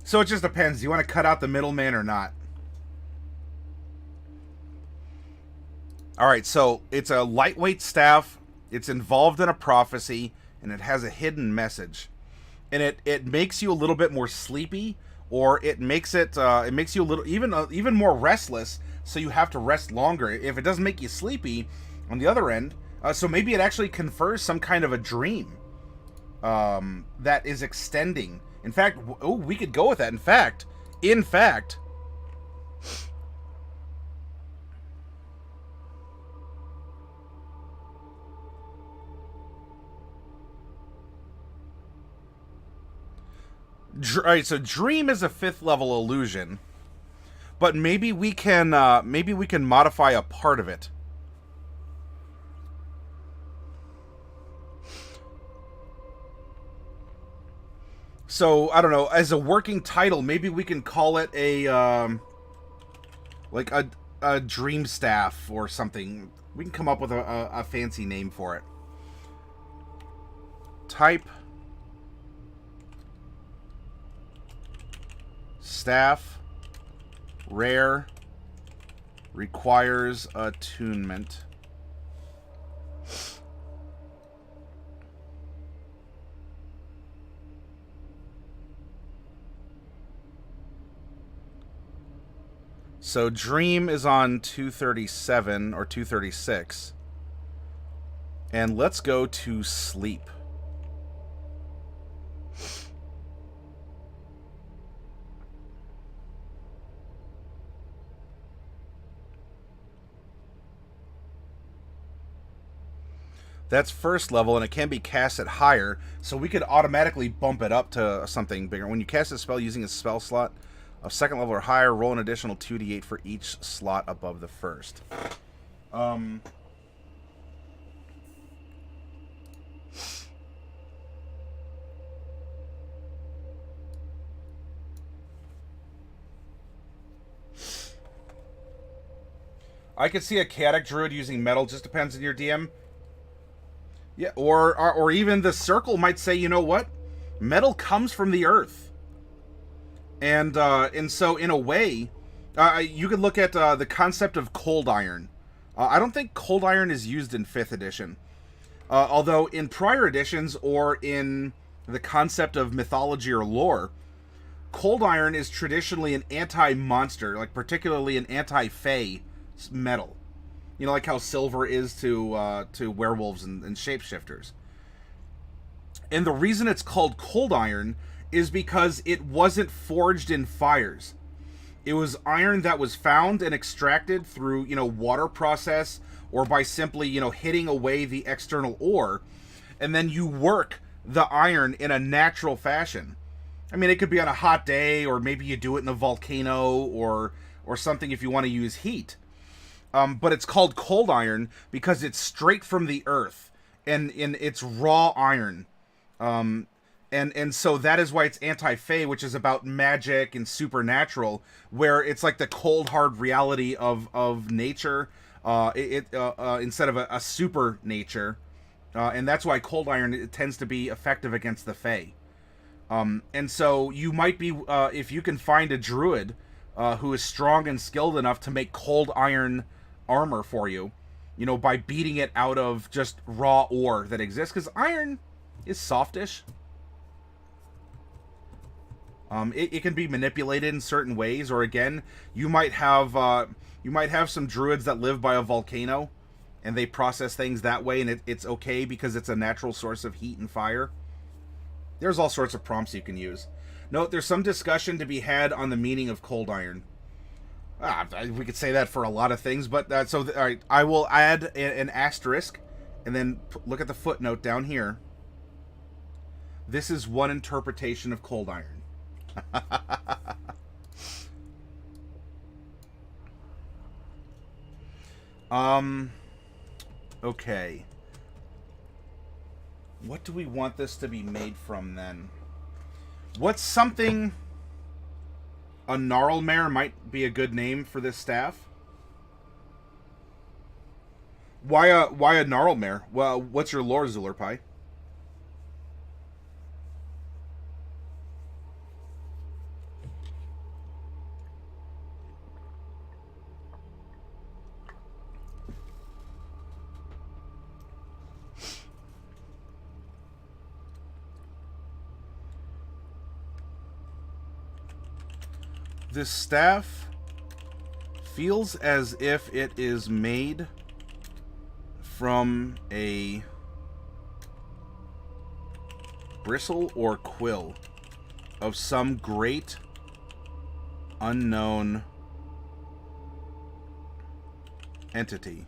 So it just depends. Do you want to cut out the middleman or not? Alright, so it's a lightweight staff. It's involved in a prophecy, and it has a hidden message. And it makes you a little bit more sleepy, or it makes you a little even more restless, so you have to rest longer. If it doesn't make you sleepy, on the other end, so maybe it actually confers some kind of a dream that is extending. In fact, we could go with that. In fact, Alright, so Dream is a 5th level illusion, but maybe we can modify a part of it. So I don't know. As a working title, maybe we can call it a Dreamstaff or something. We can come up with a fancy name for it. Type staff, rare, requires attunement. So Dream is on 237 or 236. And let's go to Sleep. That's 1st level, and it can be cast at higher, so we could automatically bump it up to something bigger. When you cast a spell using a spell slot of 2nd level or higher, roll an additional 2d8 for each slot above the 1st. I could see a chaotic druid using metal. Just depends on your DM. Yeah, or even the circle might say, you know what? Metal comes from the earth. And so, in a way, you could look at the concept of cold iron. I don't think cold iron is used in 5th edition. Although in prior editions, or in the concept of mythology or lore, cold iron is traditionally an anti-monster, like particularly an anti-fey metal. You know, like how silver is to werewolves and shapeshifters. And the reason it's called cold iron is because it wasn't forged in fires. It was iron that was found and extracted through, water process, or by simply, hitting away the external ore, and then you work the iron in a natural fashion. I mean, it could be on a hot day, or maybe you do it in a volcano, or something if you want to use heat. But it's called cold iron because it's straight from the earth, and it's raw iron. And so that is why it's anti-fey, which is about magic and supernatural, where it's like the cold, hard reality of nature, instead of a super nature. And that's why cold iron tends to be effective against the fey. And so you might be, if you can find a druid who is strong and skilled enough to make cold iron armor for you, you know, by beating it out of just raw ore that exists, because iron is softish. It can be manipulated in certain ways, or again, you might have some druids that live by a volcano, and they process things that way, and it's okay because it's a natural source of heat and fire. There's all sorts of prompts you can use. Note, there's some discussion to be had on the meaning of cold iron. We could say that for a lot of things, but all right, I will add an asterisk, and then look at the footnote down here. This is one interpretation of cold iron. Okay. What do we want this to be made from, then? What's something... A Gnarlmare might be a good name for this staff. Why a Gnarlmare? Well, what's your lore, Zulurpai? This staff feels as if it is made from a bristle or quill of some great unknown entity.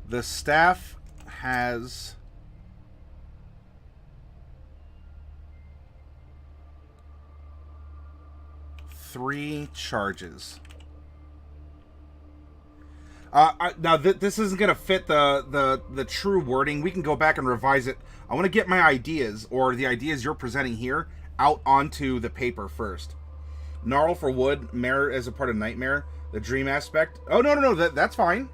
The staff has 3 charges. Now this isn't going to fit the true wording. We can go back and revise it. I want to get my ideas, or the ideas you're presenting here, out onto the paper first. Gnarl for wood, mare as a part of nightmare, the dream aspect. Oh, no, that's fine.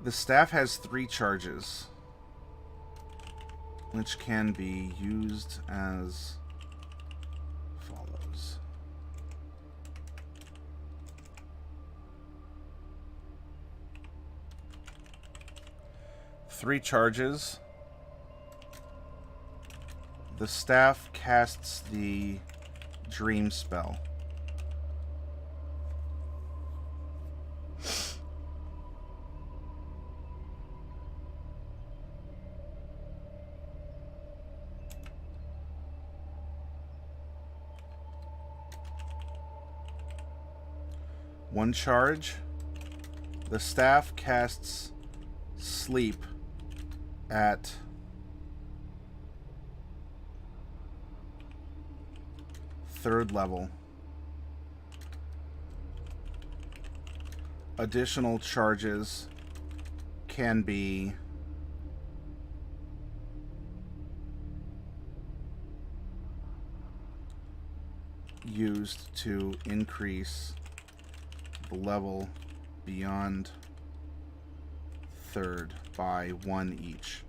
The staff has 3 charges, which can be used as follows. Three charges. The staff casts the dream spell. One charge. The staff casts sleep at third level. Additional charges can be used to increase the level beyond third by 1 each.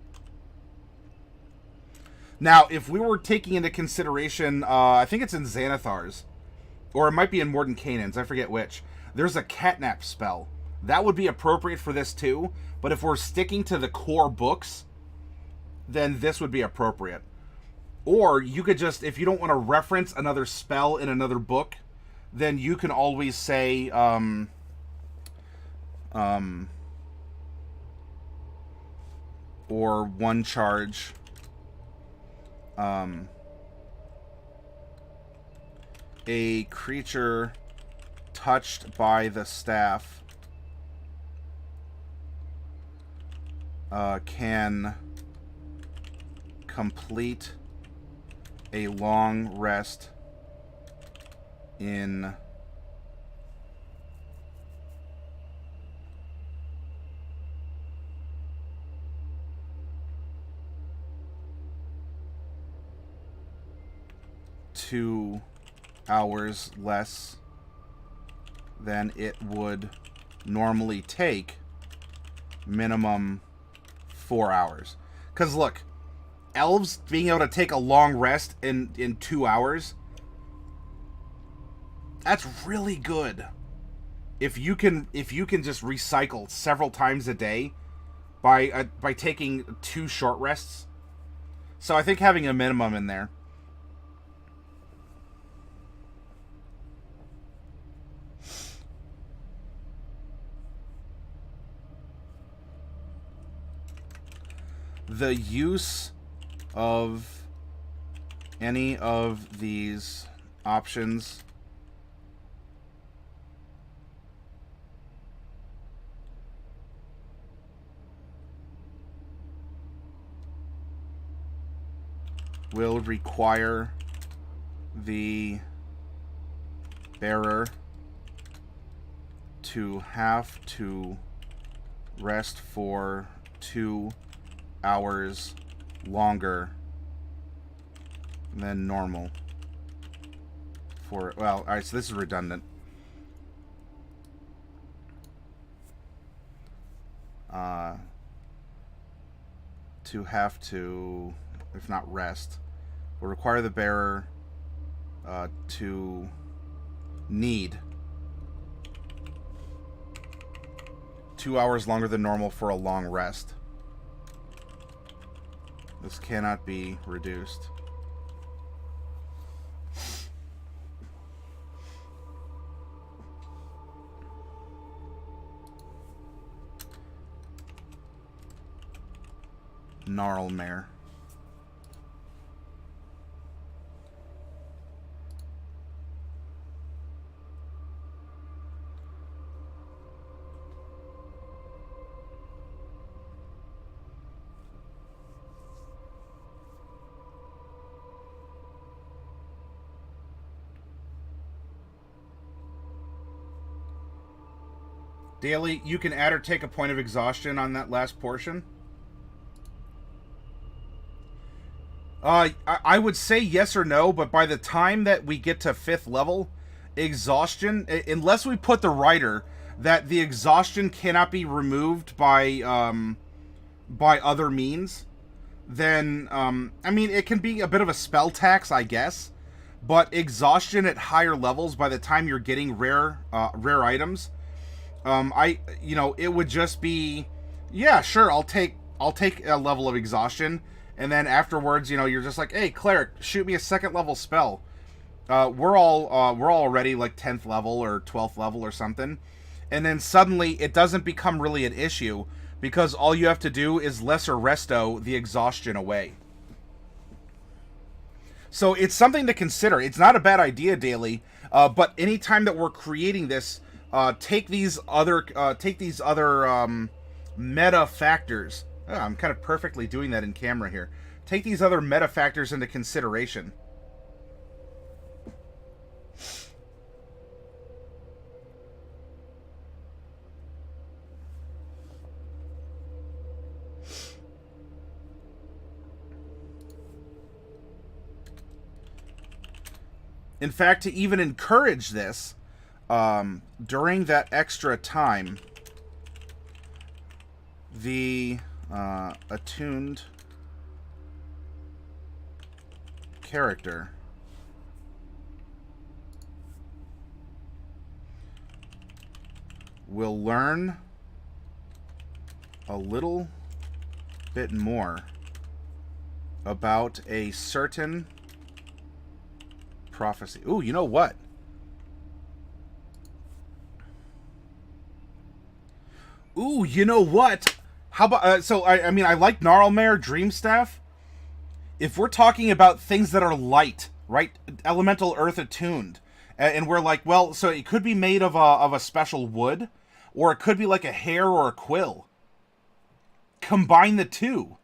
Now, if we were taking into consideration, I think it's in Xanathar's, or it might be in Mordenkainen's, I forget which, there's a catnap spell. That would be appropriate for this too, but if we're sticking to the core books, then this would be appropriate. Or you could just, if you don't want to reference another spell in another book, then you can always say, or one charge, a creature touched by the staff can complete a long rest in 2 hours less than it would normally take, minimum 4 hours. Because look, elves being able to take a long rest in 2 hours, that's really good. If you can just recycle several times a day by taking 2 short rests. So I think having a minimum in there. The use of any of these options will require the bearer to have to rest for 2 hours longer than normal. For, well, alright, so this is redundant. To have to, if not rest, will require the bearer to need 2 hours longer than normal for a long rest. This cannot be reduced. Gnarlmare. Daily, you can add or take a point of exhaustion on that last portion. I would say yes or no, but by the time that we get to 5th level, exhaustion, unless we put the writer that the exhaustion cannot be removed by other means, then, I mean, it can be a bit of a spell tax, I guess, but exhaustion at higher levels, by the time you're getting rare items, it would just be, yeah, sure, I'll take a level of exhaustion, and then afterwards, you're just like, hey, cleric, shoot me a 2nd level spell. We're all already like 10th level or 12th level or something, and then suddenly it doesn't become really an issue because all you have to do is lesser resto the exhaustion away. So it's something to consider. It's not a bad idea, Daily, but anytime that we're creating this, take these other meta factors. Oh, I'm kind of perfectly doing that in camera here. Take these other meta factors into consideration. In fact, to even encourage this, during that extra time, the attuned character will learn a little bit more about a certain prophecy. Ooh, you know what? Ooh, you know what? How about, I mean, I like Gnarlmare, Dreamstaff. If we're talking about things that are light, right? Elemental Earth attuned. And we're like, well, so it could be made of a special wood, or it could be like a hair or a quill. Combine the two.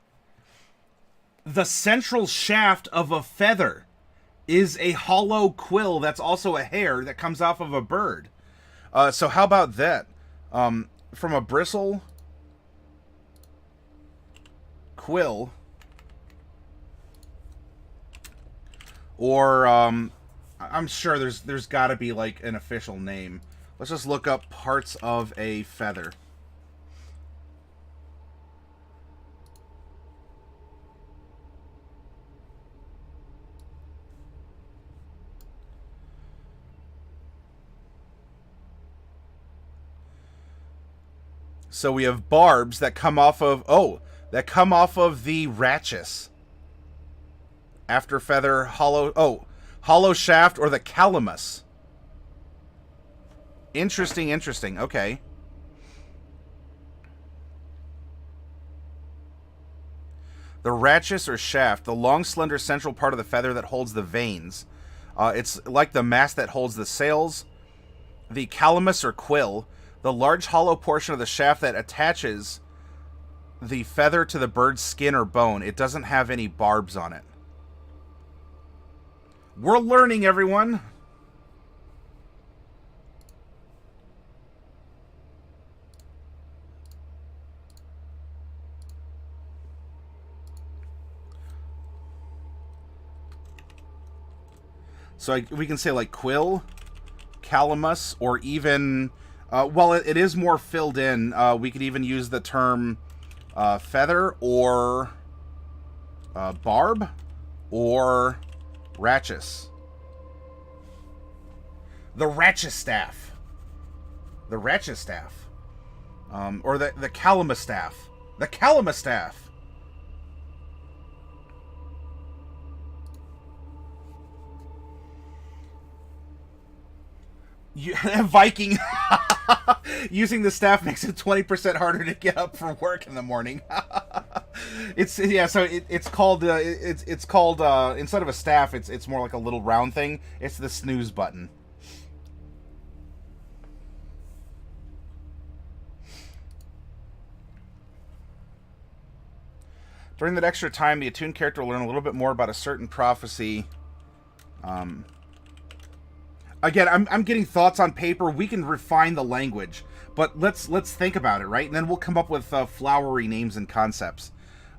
The central shaft of a feather is a hollow quill that's also a hair that comes off of a bird. So how about that? From a bristle quill, or I'm sure there's got to be like an official name. Let's just look up parts of a feather. So we have barbs that come off of the rachis. After feather, hollow shaft, or the calamus. Interesting. Okay. The rachis or shaft, the long, slender central part of the feather that holds the veins. It's like the mast that holds the sails. The calamus or quill, the large hollow portion of the shaft that attaches the feather to the bird's skin or bone. It doesn't have any barbs on it. We're learning, everyone. So we can say like quill, calamus, or even, well, it is more filled in. We could even use the term feather or barb or rachis. The rachis staff. The rachis staff. Or the calamus staff. The calamus staff. Viking. Using the staff makes it 20% harder to get up for work in the morning. It's called instead of a staff, it's more like a little round thing. It's the snooze button. During that extra time, the attuned character will learn a little bit more about a certain prophecy. Again, I'm getting thoughts on paper. We can refine the language, but let's think about it, right? And then we'll come up with flowery names and concepts.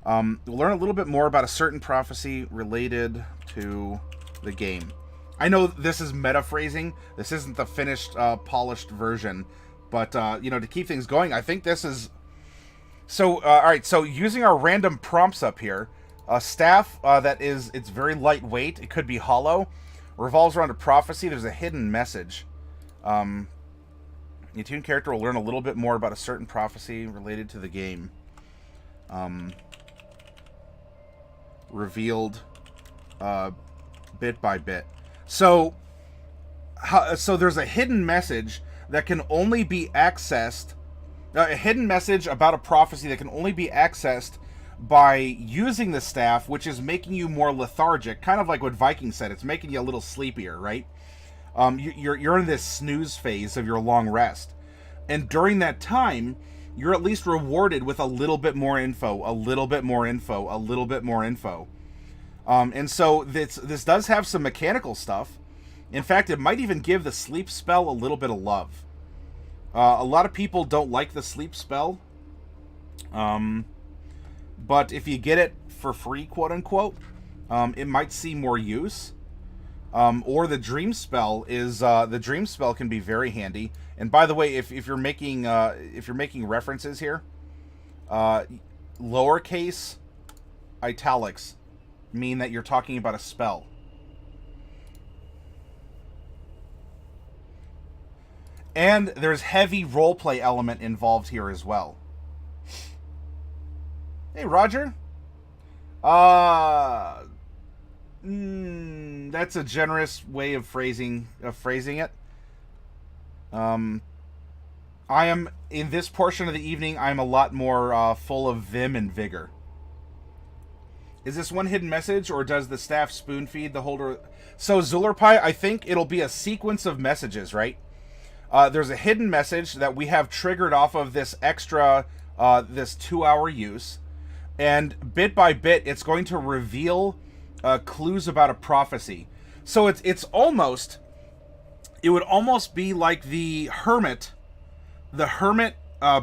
We'll learn a little bit more about a certain prophecy related to the game. I know this is meta-phrasing. This isn't the finished, polished version, but to keep things going, I think this is. So, all right. So, using our random prompts up here, a staff it's very lightweight. It could be hollow. Revolves around a prophecy. There's a hidden message. The attuned character will learn a little bit more about a certain prophecy related to the game. Revealed bit by bit. So there's a hidden message that can only be accessed. A hidden message about a prophecy that can only be accessed by using the staff, which is making you more lethargic, kind of like what Viking said. It's making you a little sleepier, right? You're in this snooze phase of your long rest, and during that time, you're at least rewarded with a little bit more info, a little bit more info, a little bit more info. And so this does have some mechanical stuff. In fact, it might even give the sleep spell a little bit of love. A lot of people don't like the sleep spell. But if you get it for free, quote unquote, it might see more use. Or the dream spell can be very handy. And by the way, if you're making references here, lowercase italics mean that you're talking about a spell. And there's heavy roleplay element involved here as well. Hey, Roger. That's a generous way of phrasing it. I am, in this portion of the evening, I'm a lot more full of vim and vigor. Is this one hidden message, or does the staff spoon feed the holder? So, Zulerpie, I think it'll be a sequence of messages, right? There's a hidden message that we have triggered off of this extra, this 2-hour use. And bit by bit, it's going to reveal clues about a prophecy. So it would almost be like the hermit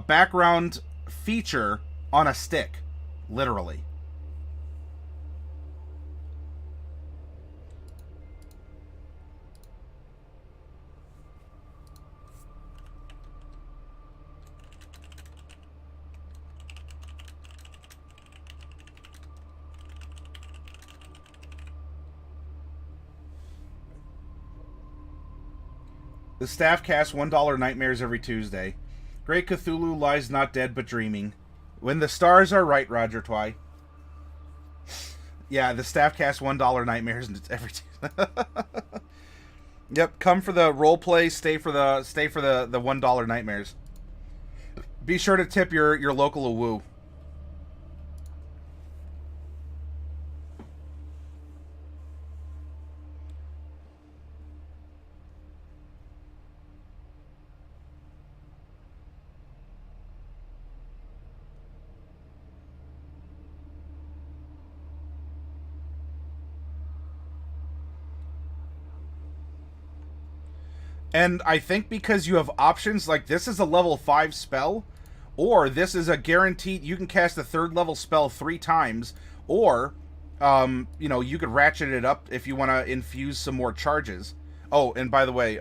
background feature on a stick, literally. The staff casts $1 nightmares every Tuesday. Great Cthulhu lies not dead but dreaming. When the stars are right, Roger Twy. Yeah, the staff casts $1 nightmares every Tuesday. Yep, come for the role play, stay for the $1 nightmares. Be sure to tip your local a woo. And I think because you have options, like this is a level 5 spell, or this is a guaranteed, you can cast a 3rd level spell 3 times, or, you know, you could ratchet it up if you want to infuse some more charges. Oh, and by the way,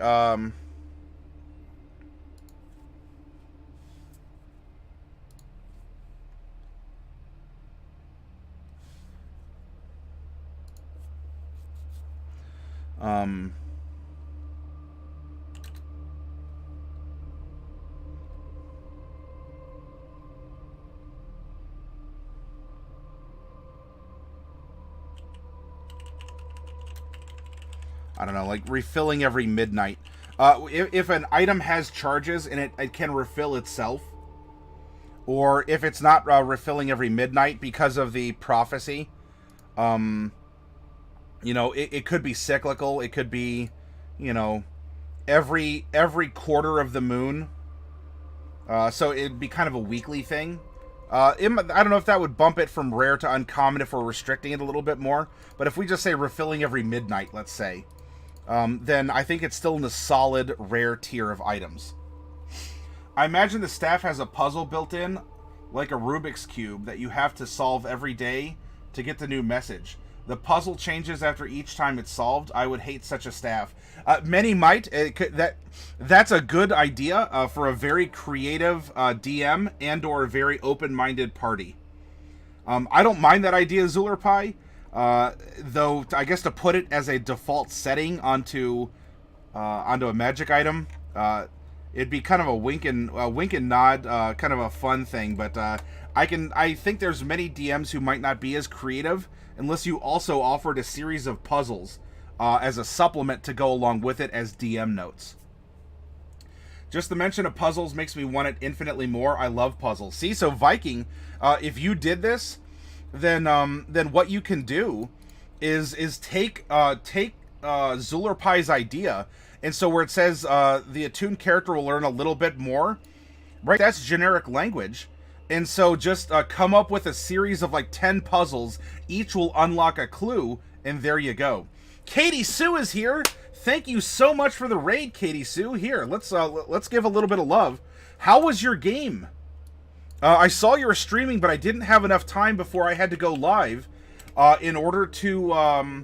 I don't know, like refilling every midnight. If an item has charges and it can refill itself, or if it's not refilling every midnight because of the prophecy, you know, it could be cyclical. It could be, you know, every quarter of the moon. So it'd be kind of a weekly thing. I don't know if that would bump it from rare to uncommon if we're restricting it a little bit more. But if we just say refilling every midnight, let's say, then I think it's still in the solid rare tier of items. I imagine the staff has a puzzle built in, like a Rubik's Cube, that you have to solve every day to get the new message. The puzzle changes after each time it's solved. I would hate such a staff. Many might. That's a good idea for a very creative DM and or a very open-minded party. I don't mind that idea, Zulerpie. Though I guess to put it as a default setting onto a magic item, it'd be kind of a wink and nod, kind of a fun thing. But I think there's many DMs who might not be as creative unless you also offered a series of puzzles as a supplement to go along with it as DM notes. Just the mention of puzzles makes me want it infinitely more. I love puzzles. See, so Viking, if you did this, then what you can do is take Zulerpie's idea, and so where it says the attuned character will learn a little bit more, right? That's generic language. And so just come up with a series of like 10 puzzles. Each will unlock a clue, and there you go. Katie Sue is here. Thank you so much for the raid, Katie Sue. Here, let's give a little bit of love. How was your game? I saw you were streaming, but I didn't have enough time before I had to go live in order to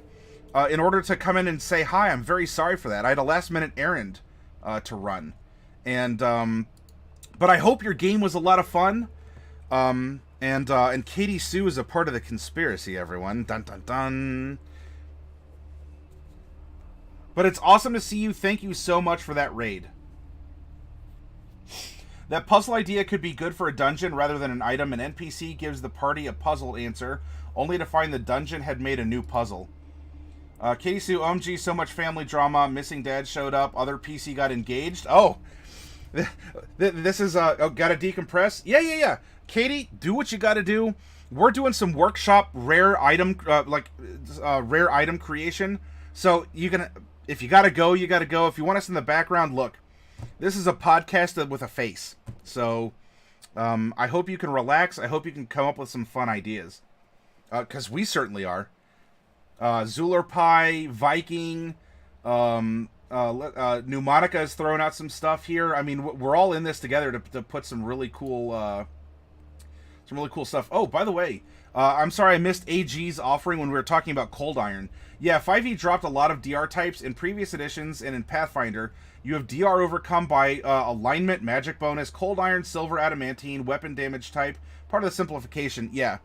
come in and say hi. I'm very sorry for that. I had a last-minute errand to run, and but I hope your game was a lot of fun. And Katie Sue is a part of the conspiracy, everyone. Dun dun dun. But it's awesome to see you. Thank you so much for that raid. That puzzle idea could be good for a dungeon rather than an item. An NPC gives the party a puzzle answer, only to find the dungeon had made a new puzzle. Katie Sue, OMG, so much family drama. Missing dad showed up. Other PC got engaged. Oh, this is gotta decompress. Yeah. Katie, do what you gotta do. We're doing some workshop rare item rare item creation. So you can, if you gotta go, you gotta go. If you want us in the background, look, this is a podcast with a face. So I hope you can relax. I hope you can come up with some fun ideas, because we certainly are. Zulerpie, Viking, Pneumatica has thrown out some stuff here. I mean, we're all in this together to put some really cool stuff. Oh, by the way, I'm sorry I missed AG's offering when we were talking about Cold Iron. Yeah, 5e dropped a lot of DR types in previous editions, and in Pathfinder, you have DR overcome by alignment, magic bonus, Cold Iron, Silver, Adamantine, weapon damage type, part of the simplification. Yeah,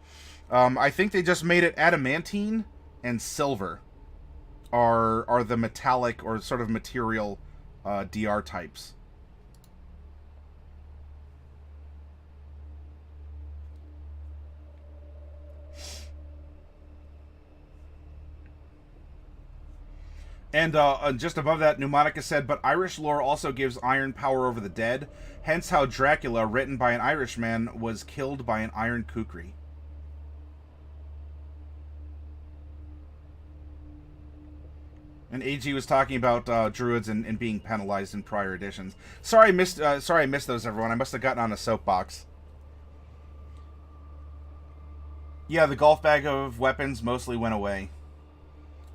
I think they just made it Adamantine and Silver are the metallic or sort of material DR types. And just above that, Pneumatica said, but Irish lore also gives iron power over the dead, hence how Dracula, written by an Irishman, was killed by an iron kukri. And AG was talking about druids and being penalized in prior editions. Sorry, I missed those, everyone. I must have gotten on a soapbox. Yeah, the golf bag of weapons mostly went away.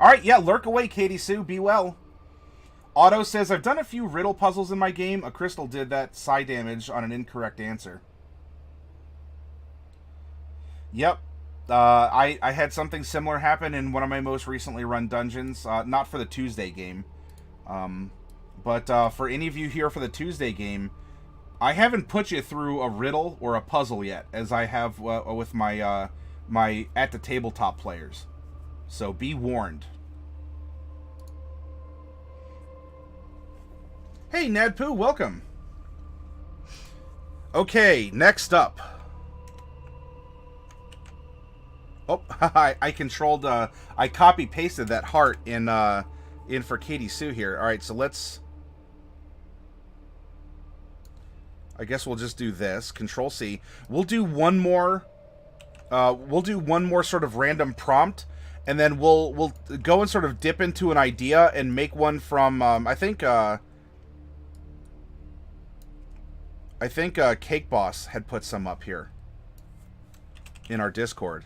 Alright, yeah, lurk away, Katie Sue. Be well. Otto says, I've done a few riddle puzzles in my game. A crystal did that psi damage on an incorrect answer. Yep. I had something similar happen in one of my most recently run dungeons. Not for the Tuesday game. But for any of you here for the Tuesday game, I haven't put you through a riddle or a puzzle yet, as I have with my my at the tabletop players. So be warned. Hey, Nadpoo, welcome. Okay, next up. Oh, I controlled, I copy-pasted that heart in for Katie Sue here. All right, so let's... I guess we'll just do this. Control-C. We'll do one more... sort of random prompt, and then we'll go and sort of dip into an idea and make one from, I think Cake Boss had put some up here in our Discord.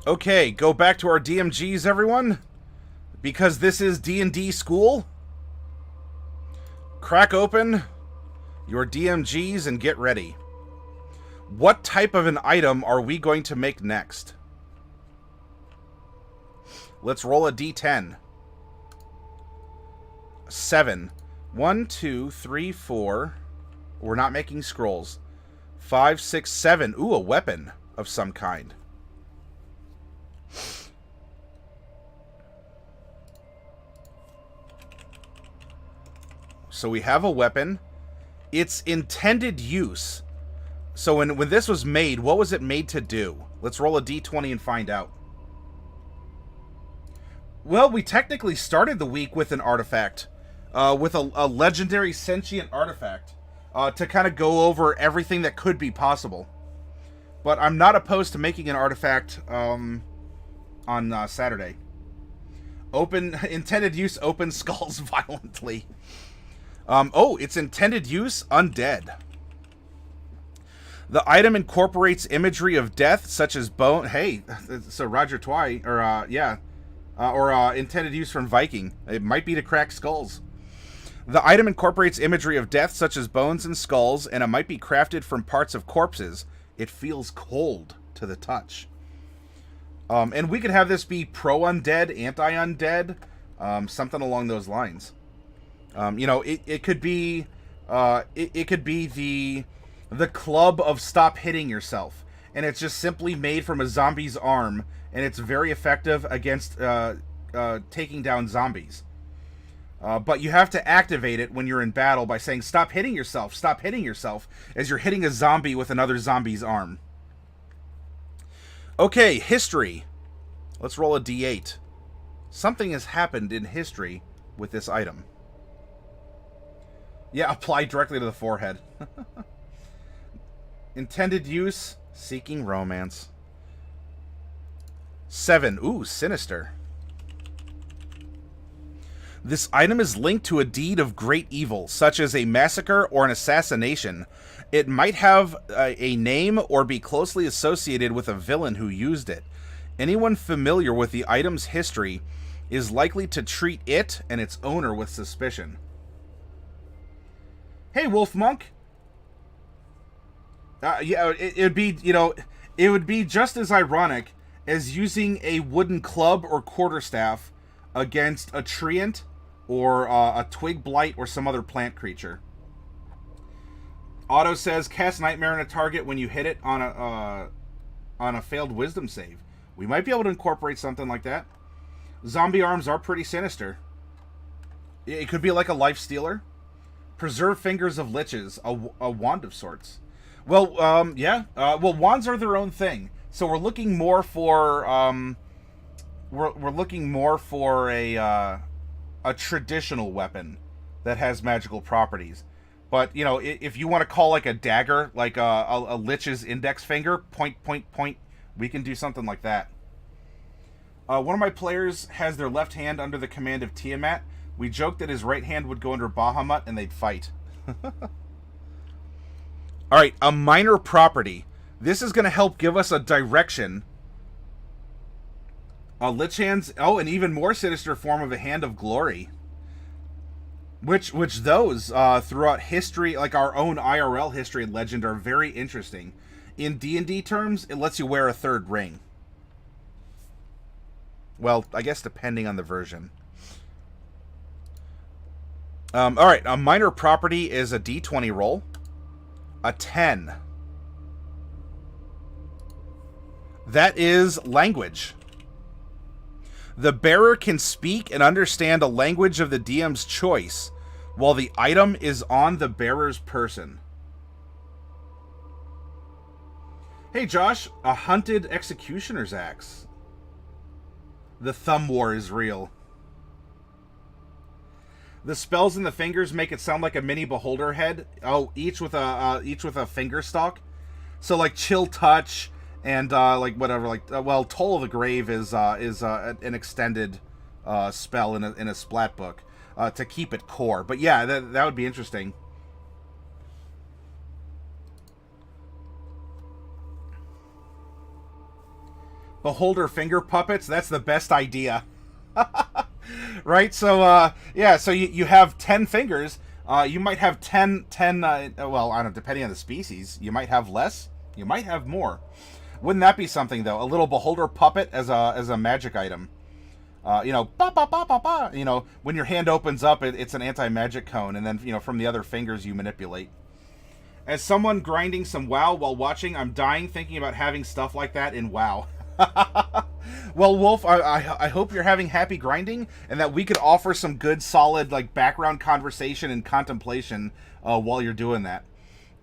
Okay, go back to our DMGs, everyone, because this is D&D school. Crack open your DMGs and get ready. What type of an item are we going to make next? Let's roll a D10. 7. 1, 2, 3, 4. We're not making scrolls. 5, 6, 7. Ooh, a weapon of some kind. So we have a weapon. Its intended use. So when this was made, what was it made to do? Let's roll a d20 and find out. Well, we technically started the week with an artifact. With a legendary sentient artifact. To kind of go over everything that could be possible. But I'm not opposed to making an artifact on Saturday. Intended use opens skulls violently. Its intended use, undead. The item incorporates imagery of death, such as bone. Hey, so Roger Twy, or intended use from Viking. It might be to crack skulls. The item incorporates imagery of death, such as bones and skulls, and it might be crafted from parts of corpses. It feels cold to the touch. And we could have this be pro-undead, anti-undead, something along those lines. It could be it could be the club of stop hitting yourself, and it's just simply made from a zombie's arm, and it's very effective against taking down zombies. But you have to activate it when you're in battle by saying stop hitting yourself, as you're hitting a zombie with another zombie's arm. Okay, history. Let's roll a d8. Something has happened in history with this item. Yeah, apply directly to the forehead. Intended use, seeking romance. 7. Ooh, sinister. This item is linked to a deed of great evil, such as a massacre or an assassination. It might have a name or be closely associated with a villain who used it. Anyone familiar with the item's history is likely to treat it and its owner with suspicion. Hey, Wolf Monk. It would be just as ironic as using a wooden club or quarterstaff against a treant or a twig blight or some other plant creature. Otto says cast Nightmare on a target when you hit it on a failed Wisdom save. We might be able to incorporate something like that. Zombie arms are pretty sinister. It could be like a life stealer. Preserve fingers of liches, a wand of sorts. Well, yeah. Well, wands are their own thing, so we're looking more for we're looking more for a traditional weapon that has magical properties. But you know, if you want to call like a dagger, like a lich's index finger, point, point, point, we can do something like that. One of my players has their left hand under the command of Tiamat. We joked that his right hand would go under Bahamut and they'd fight. Alright, a minor property. This is going to help give us a direction. Lich Hand's... Oh, an even more sinister form of a Hand of Glory. Which those, throughout history, like our own IRL history and legend, are very interesting. In D&D terms, it lets you wear a third ring. Well, I guess depending on the version. Alright, a minor property is a D20 roll. A 10. That is language. The bearer can speak and understand a language of the DM's choice, while the item is on the bearer's person. Hey Josh, a hunted executioner's axe. The thumb war is real. The spells in the fingers make it sound like a mini beholder head. Oh, each with a finger stalk. So like chill touch and like whatever. Like well, Toll of the Grave is an extended spell in a splat book to keep it core. But yeah, that would be interesting. Beholder finger puppets. That's the best idea. Right? So, yeah, so you have 10 fingers. You might have 10 well, I don't know, depending on the species. You might have less. You might have more. Wouldn't that be something, though? A little beholder puppet as a magic item. You know, ba ba ba ba ba. You know, when your hand opens up, it's an anti-magic cone, and then, you know, from the other fingers you manipulate. As someone grinding some WoW while watching, I'm dying thinking about having stuff like that in WoW. Well, Wolf, I hope you're having happy grinding, and that we could offer some good, solid, like, background conversation and contemplation while you're doing that.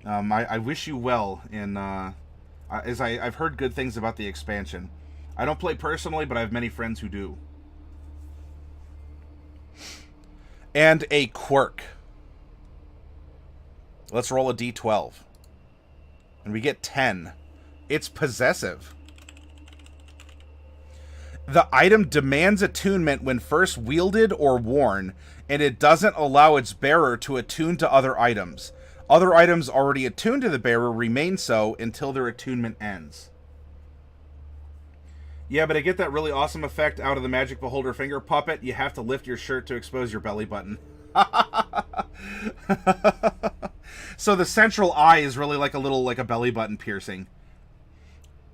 I wish you well, in, as I've heard good things about the expansion. I don't play personally, but I have many friends who do. And a quirk. Let's roll a d12. And we get 10. It's possessive. The item demands attunement when first wielded or worn, and it doesn't allow its bearer to attune to other items. Other items already attuned to the bearer remain so until their attunement ends. Yeah, but to get that really awesome effect out of the Magic Beholder finger puppet, you have to lift your shirt to expose your belly button. So the central eye is really like a belly button piercing.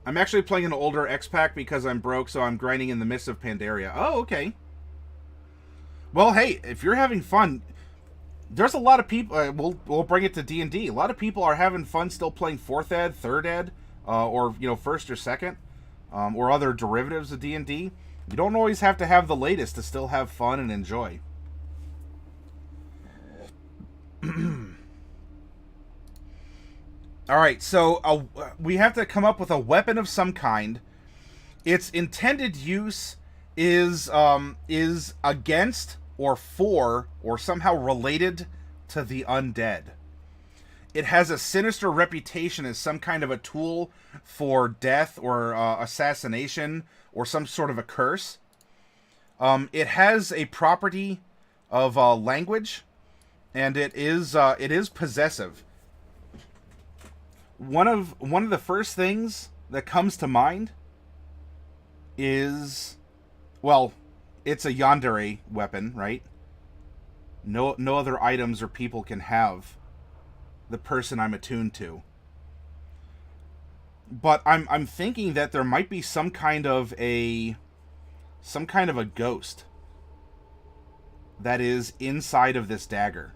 I'm actually playing an older X-Pack because I'm broke, so I'm grinding in the midst of Pandaria. Oh, okay. Well, hey, if you're having fun, there's a lot of people, we'll bring it to D&D. A lot of people are having fun still playing 4th Ed, 3rd Ed, or, you know, 1st or 2nd, or other derivatives of D&D. You don't always have to have the latest to still have fun and enjoy. Alright, so we have to come up with a weapon of some kind. Its intended use is against or for or somehow related to the undead. It has a sinister reputation as some kind of a tool for death or assassination or some sort of a curse. It has a property of language, and it is possessive. One of the first things that comes to mind is, well, it's a yandere weapon, right? No other items or people can have the person I'm attuned to. But I'm thinking that there might be some kind of a ghost that is inside of this dagger.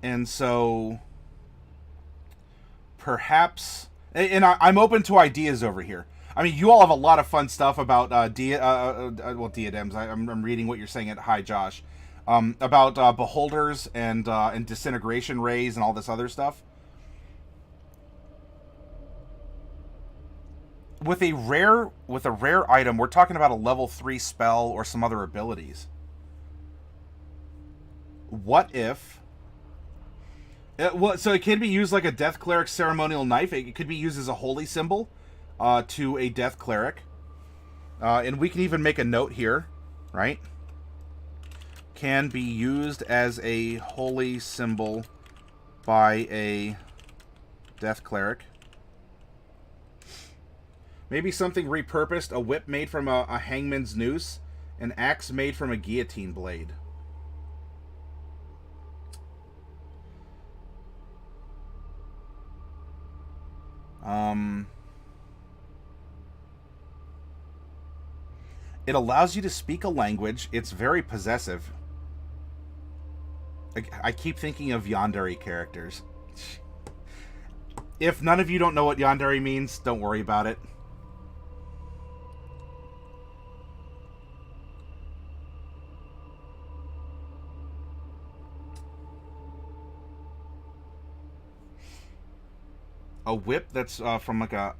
And so perhaps, and I'm open to ideas over here. I mean, you all have a lot of fun stuff about diadems. I'm reading what you're saying at Hi Josh, about beholders and disintegration rays and all this other stuff. With a rare item, we're talking about a level 3 spell or some other abilities. What if? So it can be used like a Death Cleric ceremonial knife. It could be used as a holy symbol to a Death Cleric. And we can even make a note here, right? Can be used as a holy symbol by a Death Cleric. Maybe something repurposed, a whip made from a hangman's noose, an axe made from a guillotine blade. It allows you to speak a language. It's very possessive. I keep thinking of Yandere characters. If none of you don't know what Yandere means, don't worry about it. A whip that's from like a...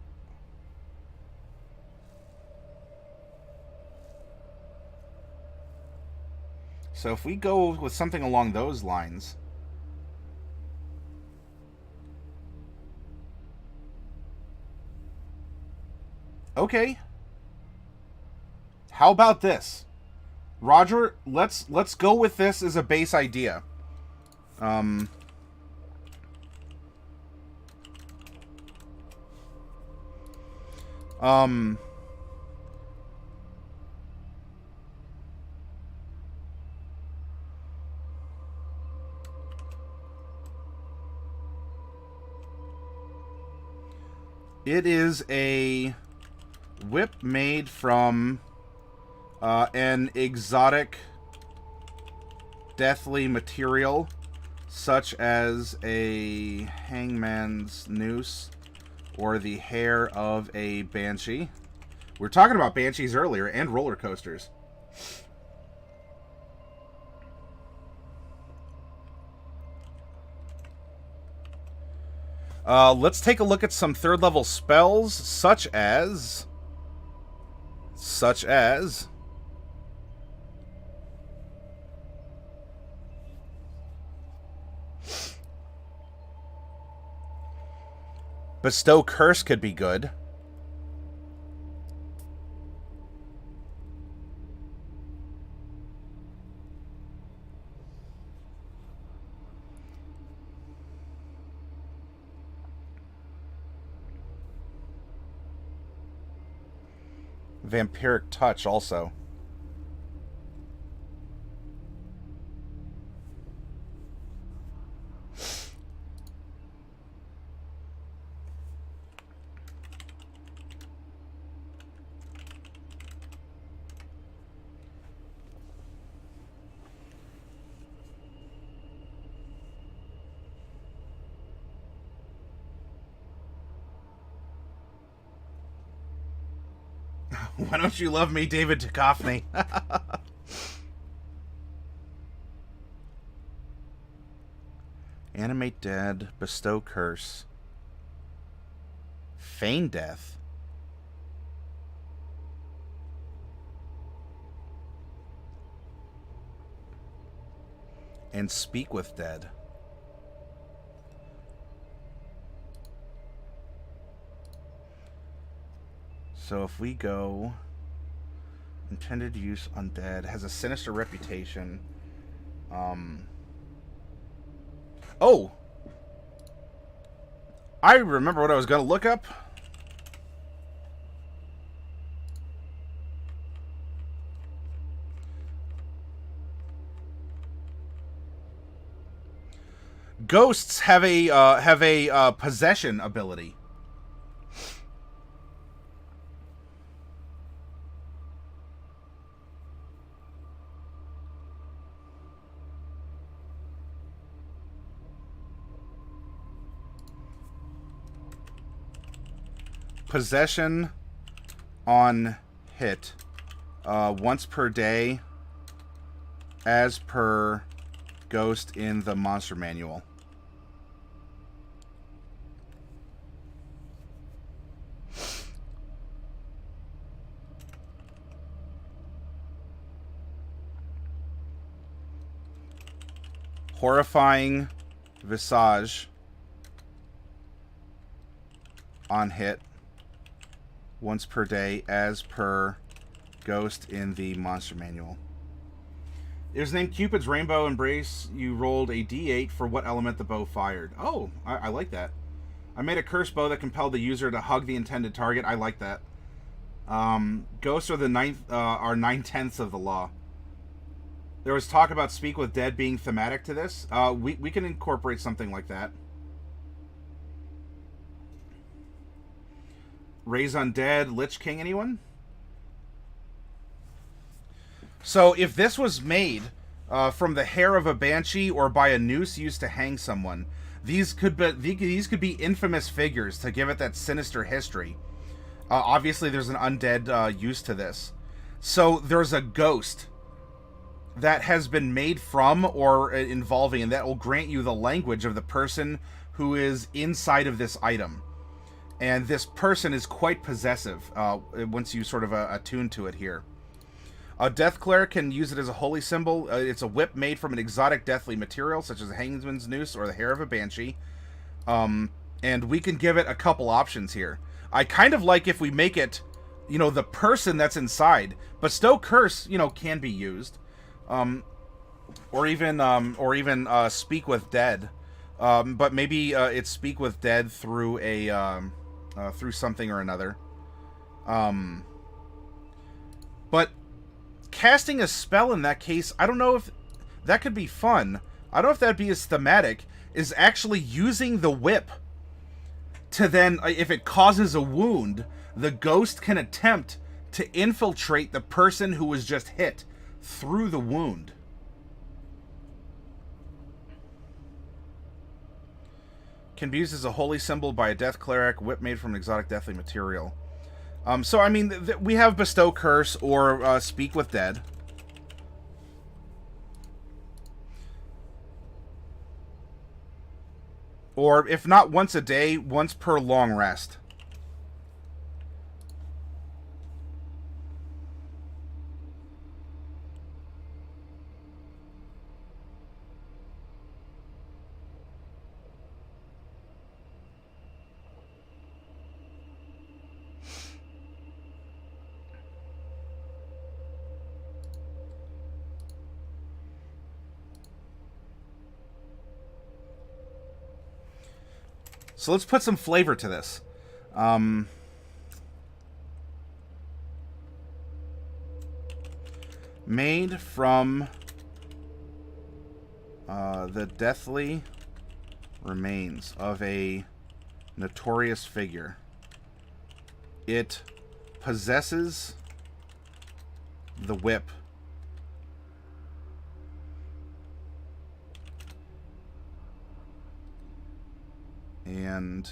So if we go with something along those lines... Okay. How about this? Roger, let's go with this as a base idea. It is a whip made from an exotic deathly material such as a hangman's noose or the hair of a banshee. We were talking about banshees earlier and roller coasters. Let's take a look at some third level spells such as Bestow Curse could be good. Vampiric Touch also. Why don't you love me, David Duchovny? Animate Dead, Bestow Curse, Feign Death, and Speak with Dead. So if we go intended use undead, has a sinister reputation. Oh! I remember what I was going to look up. Ghosts have a possession ability. Possession on hit once per day as per ghost in the monster manual. Horrifying visage on hit once per day as per ghost in the monster manual. It was named Cupid's Rainbow Embrace. You rolled a d8 for what element the bow fired. Oh, I like that. I made a cursed bow that compelled the user to hug the intended target. I like that. Ghosts are the 9/10 of the law. There was talk about Speak with Dead being thematic to this. We can incorporate something like that. Raise Undead, Lich King, anyone? So if this was made from the hair of a banshee or by a noose used to hang someone, these could be infamous figures to give it that sinister history. Obviously, there's an undead use to this. So there's a ghost that has been made from or involving, and that will grant you the language of the person who is inside of this item. And this person is quite possessive once you sort of attune to it here. A Death Cleric can use it as a holy symbol. It's a whip made from an exotic deathly material, such as a Hangman's Noose or the hair of a Banshee. And we can give it a couple options here. I kind of like if we make it, the person that's inside. Bestow Curse, can be used. Or even Speak with Dead. But maybe it's Speak with Dead through through something or another. But casting a spell in that case, I don't know if that could be fun. I don't know if that'd be as thematic, is actually using the whip to then, if it causes a wound, the ghost can attempt to infiltrate the person who was just hit through the wound. Can be used as a holy symbol by a death cleric, whip made from an exotic deathly material. So, I mean, we have Bestow Curse or Speak with Dead. Or, if not once a day, once per long rest. So let's put some flavor to this. Made from the deathly remains of a notorious figure. It possesses the whip. And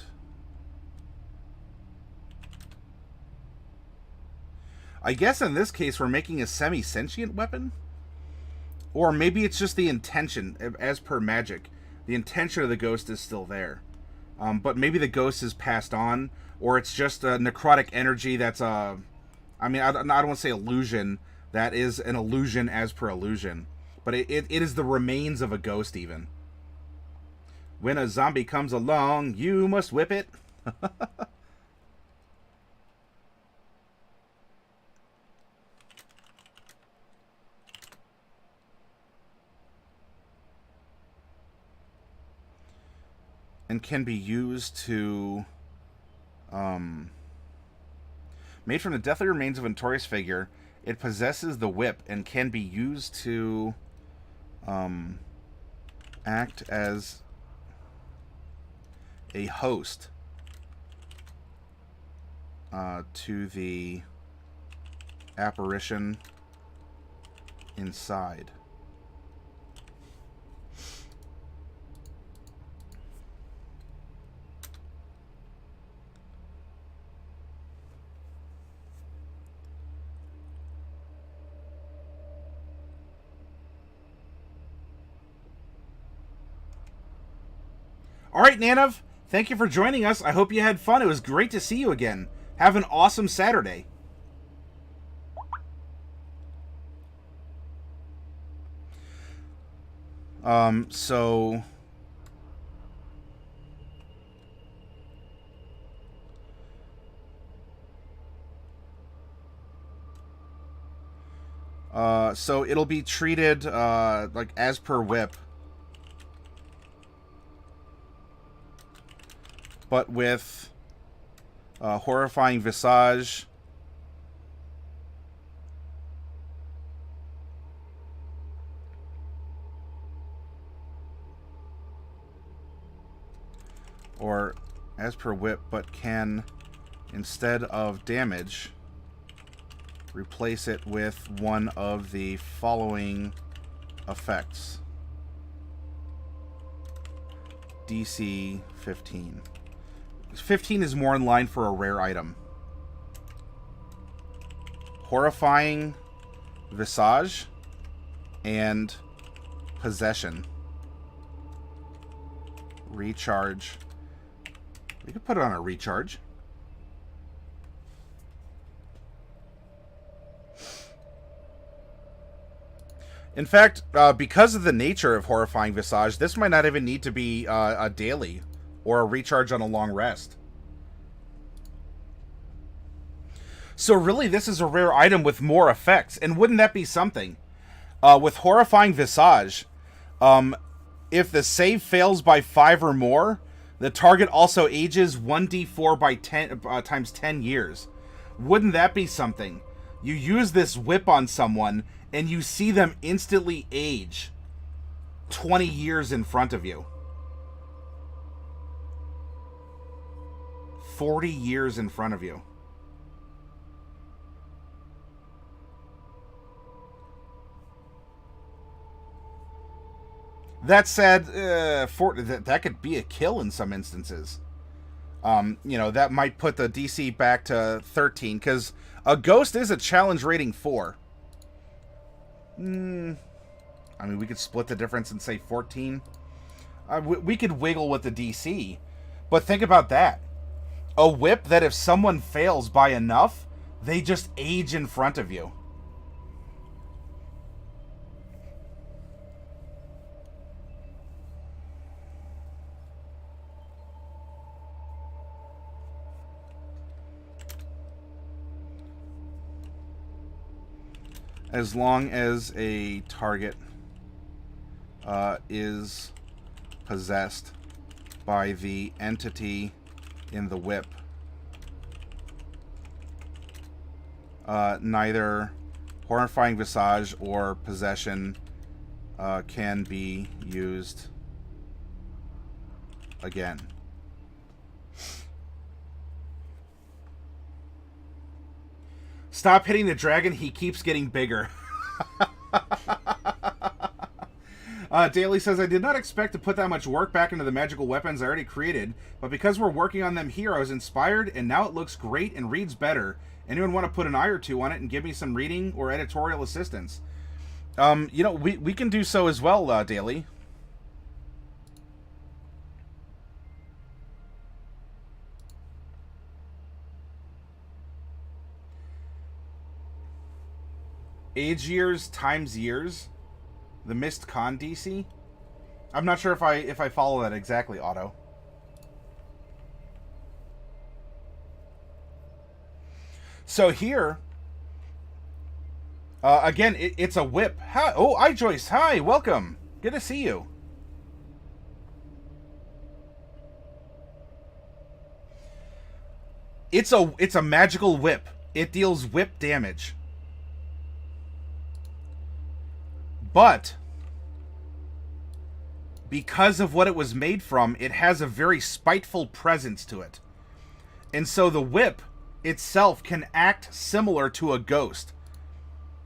I guess in this case we're making a semi-sentient weapon? Or maybe it's just the intention, as per magic. The intention of the ghost is still there. But maybe the ghost is passed on, or it's just a necrotic energy that's a... I mean, I don't want to say illusion. That is an illusion as per illusion. But it is the remains of a ghost even. When a zombie comes along, you must whip it. And can be used to... made from the deathly remains of a notorious figure, it possesses the whip and can be used to act as a host to the apparition inside. All right, Nanav, thank you for joining us. I hope you had fun. It was great to see you again. Have an awesome Saturday. So... so it'll be treated, like, as per whip. But with, horrifying visage. Or as per whip, but can, instead of damage, replace it with one of the following effects. DC 15. 15 is more in line for a rare item. Horrifying visage and possession. Recharge. We could put it on a recharge. In fact, because of the nature of Horrifying Visage, this might not even need to be a daily or a recharge on a long rest. So really, this is a rare item with more effects, and wouldn't that be something? With Horrifying Visage, if the save fails by 5 or more, the target also ages 1d4 by 10 times 10 years. Wouldn't that be something? You use this whip on someone, and you see them instantly age 20 years in front of you. 40 years in front of you. That said, that could be a kill in some instances. You know, that might put the DC back to 13, because a ghost is a challenge rating 4. I mean, we could split the difference and say 14. We could wiggle with the DC. But think about that. A whip that if someone fails by enough, they just age in front of you. As long as a target is possessed by the entity in the whip, neither Horrifying Visage or Possession can be used again. Stop hitting the dragon, he keeps getting bigger. Daly says, I did not expect to put that much work back into the magical weapons I already created, but because we're working on them here, I was inspired, and now it looks great and reads better. Anyone want to put an eye or two on it and give me some reading or editorial assistance? You know, we can do so as well, Daly. Age years times years, the missed con DC. I'm not sure if I follow that exactly, Otto. So here, again, it's a whip. Hi, hi, Joyce. Hi, welcome. Good to see you. It's a magical whip. It deals whip damage. But because of what it was made from, it has a very spiteful presence to it. And so the whip itself can act similar to a ghost.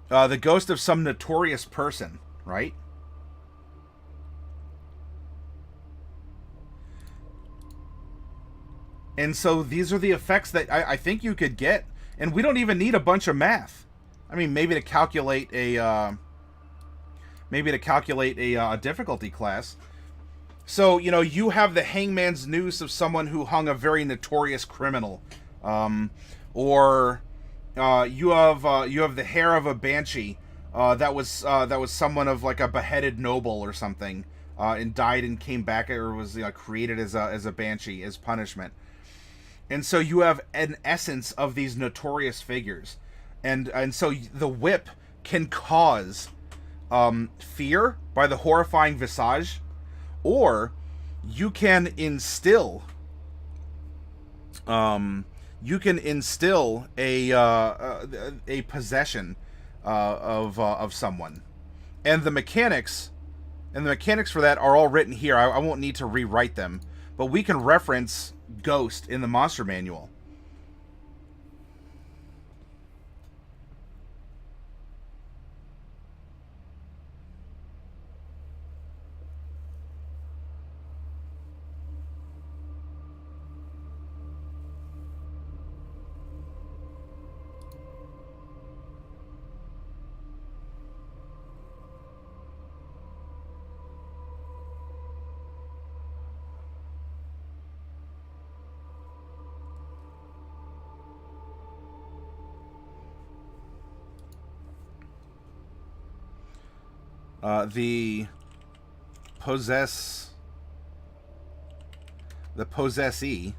The ghost of some notorious person, right? And so these are the effects that I think you could get. And we don't even need a bunch of math. I mean, maybe to calculate a... difficulty class. So, you know, you have the hangman's noose of someone who hung a very notorious criminal, or you have the hair of a banshee that was someone of like a beheaded noble or something, and died and came back, or was created as a banshee as punishment. And so you have an essence of these notorious figures, and so the whip can cause fear by the horrifying visage, or you can instill a possession of someone, and the mechanics for that are all written here. I won't need to rewrite them, but we can reference Ghost in the monster manual. The possessee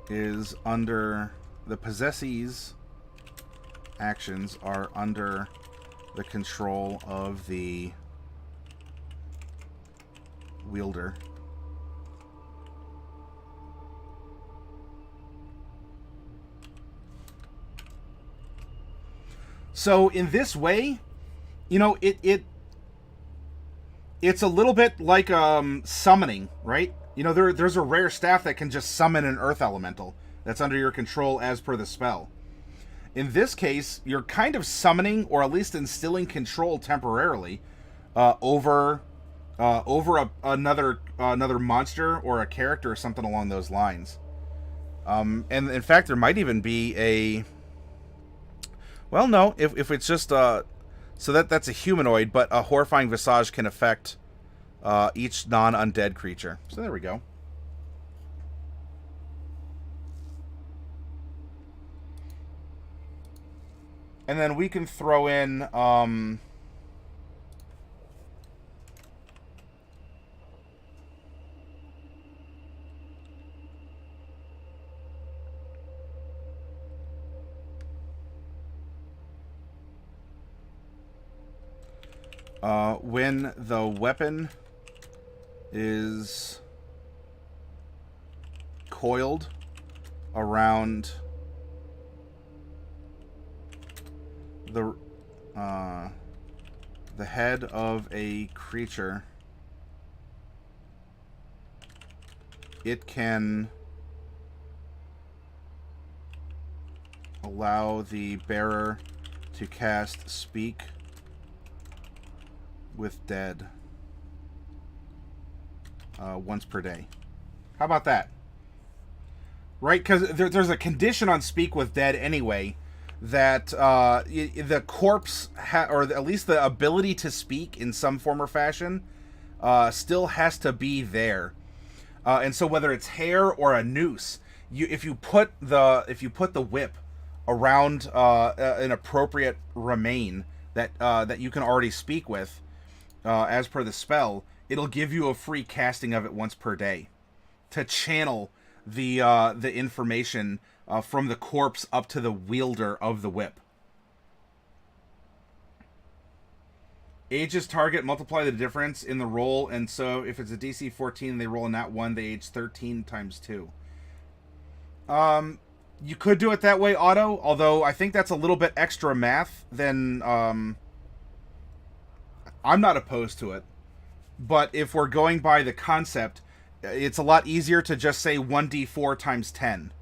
is under the possessee's actions are under the control of the wielder. So in this way, you know, it's a little bit like summoning, right? You know, there's a rare staff that can just summon an earth elemental that's under your control as per the spell. In this case, you're kind of summoning, or at least instilling control temporarily over another monster or a character or something along those lines. And in fact, there might even be a... Well, no, if it's just so that's a humanoid, but a horrifying visage can affect each non-undead creature. So there we go. And then we can throw in when the weapon is coiled around the head of a creature, it can allow the bearer to cast Speak with Dead once per day. How about that? Right? Because there's a condition on Speak with Dead anyway, that the corpse, or at least the ability to speak in some form or fashion, still has to be there. And so whether it's hair or a noose, if you put the whip around an appropriate remain that you can already speak with, as per the spell, it'll give you a free casting of it once per day to channel the information from the corpse up to the wielder of the whip. Ages target, multiply the difference in the roll, and so if it's a DC 14, they roll a nat 1, they age 13 times 2. You could do it that way, Otto, although I think that's a little bit extra math than... I'm not opposed to it, but if we're going by the concept, it's a lot easier to just say 1d4 times 10,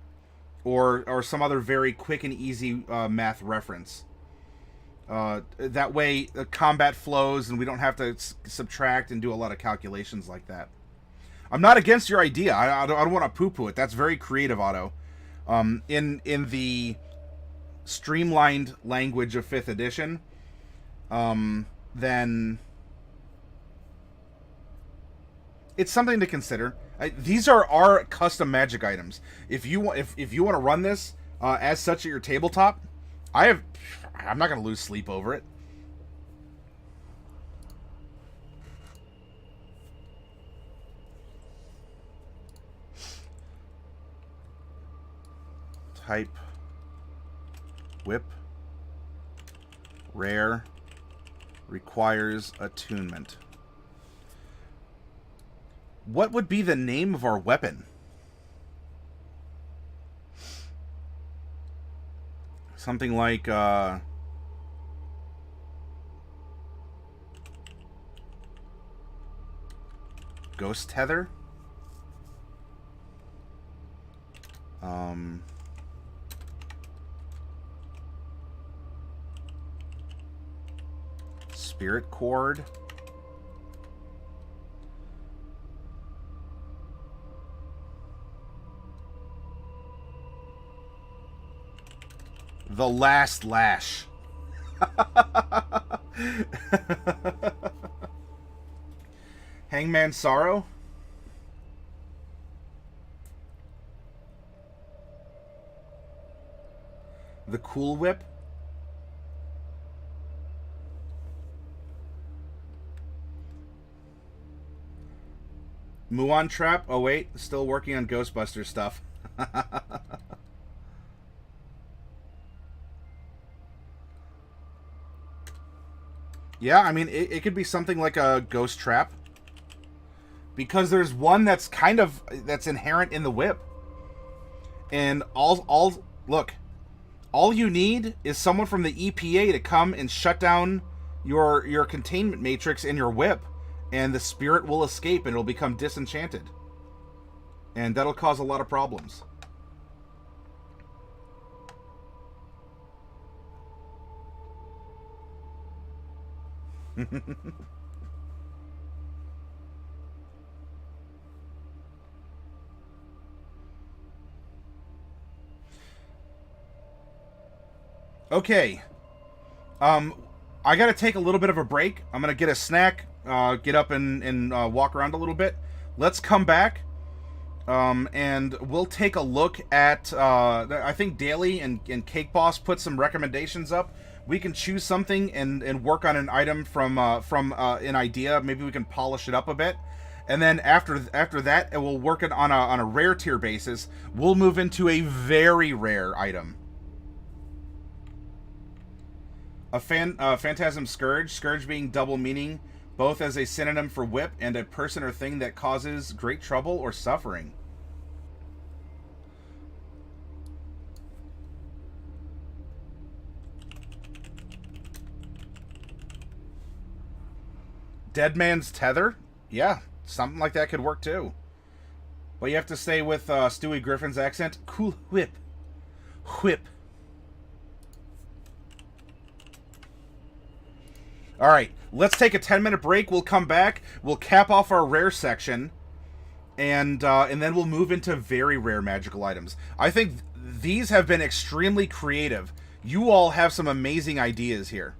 or some other very quick and easy math reference. That way, the combat flows, and we don't have to subtract and do a lot of calculations like that. I'm not against your idea. I don't want to poo-poo it. That's very creative, Otto. In the streamlined language of 5th edition, then it's something to consider. These are our custom magic items. If you want to run this as such at your tabletop, I'm not going to lose sleep over it. Type whip rare requires attunement. What would be the name of our weapon? Something like Ghost Tether? Spirit Cord? The Last Lash. Hangman Sorrow? The Cool Whip? Muon Trap? Oh wait, still working on Ghostbusters stuff. Yeah, I mean, it could be something like a Ghost Trap. Because there's one that's that's inherent in the whip. And look, all you need is someone from the EPA to come and shut down your containment matrix in your whip, and the spirit will escape and it'll become disenchanted. And that'll cause a lot of problems. Okay. I gotta take a little bit of a break. I'm gonna get a snack, get up and walk around a little bit. Let's come back, and we'll take a look at, I think Daily and Cake Boss put some recommendations up. We can choose something and work on an item from an idea. Maybe we can polish it up a bit. And then after that, we'll work it on a rare tier basis. We'll move into a very rare item. A Phantasm Scourge. Scourge being double meaning, both as a synonym for whip and a person or thing that causes great trouble or suffering. Dead Man's Tether? Yeah, something like that could work too. But you have to stay with Stewie Griffin's accent. Cool whip. Whip. Alright, let's take a 10-minute break. We'll come back. We'll cap off our rare section. And then we'll move into very rare magical items. I think these have been extremely creative. You all have some amazing ideas here.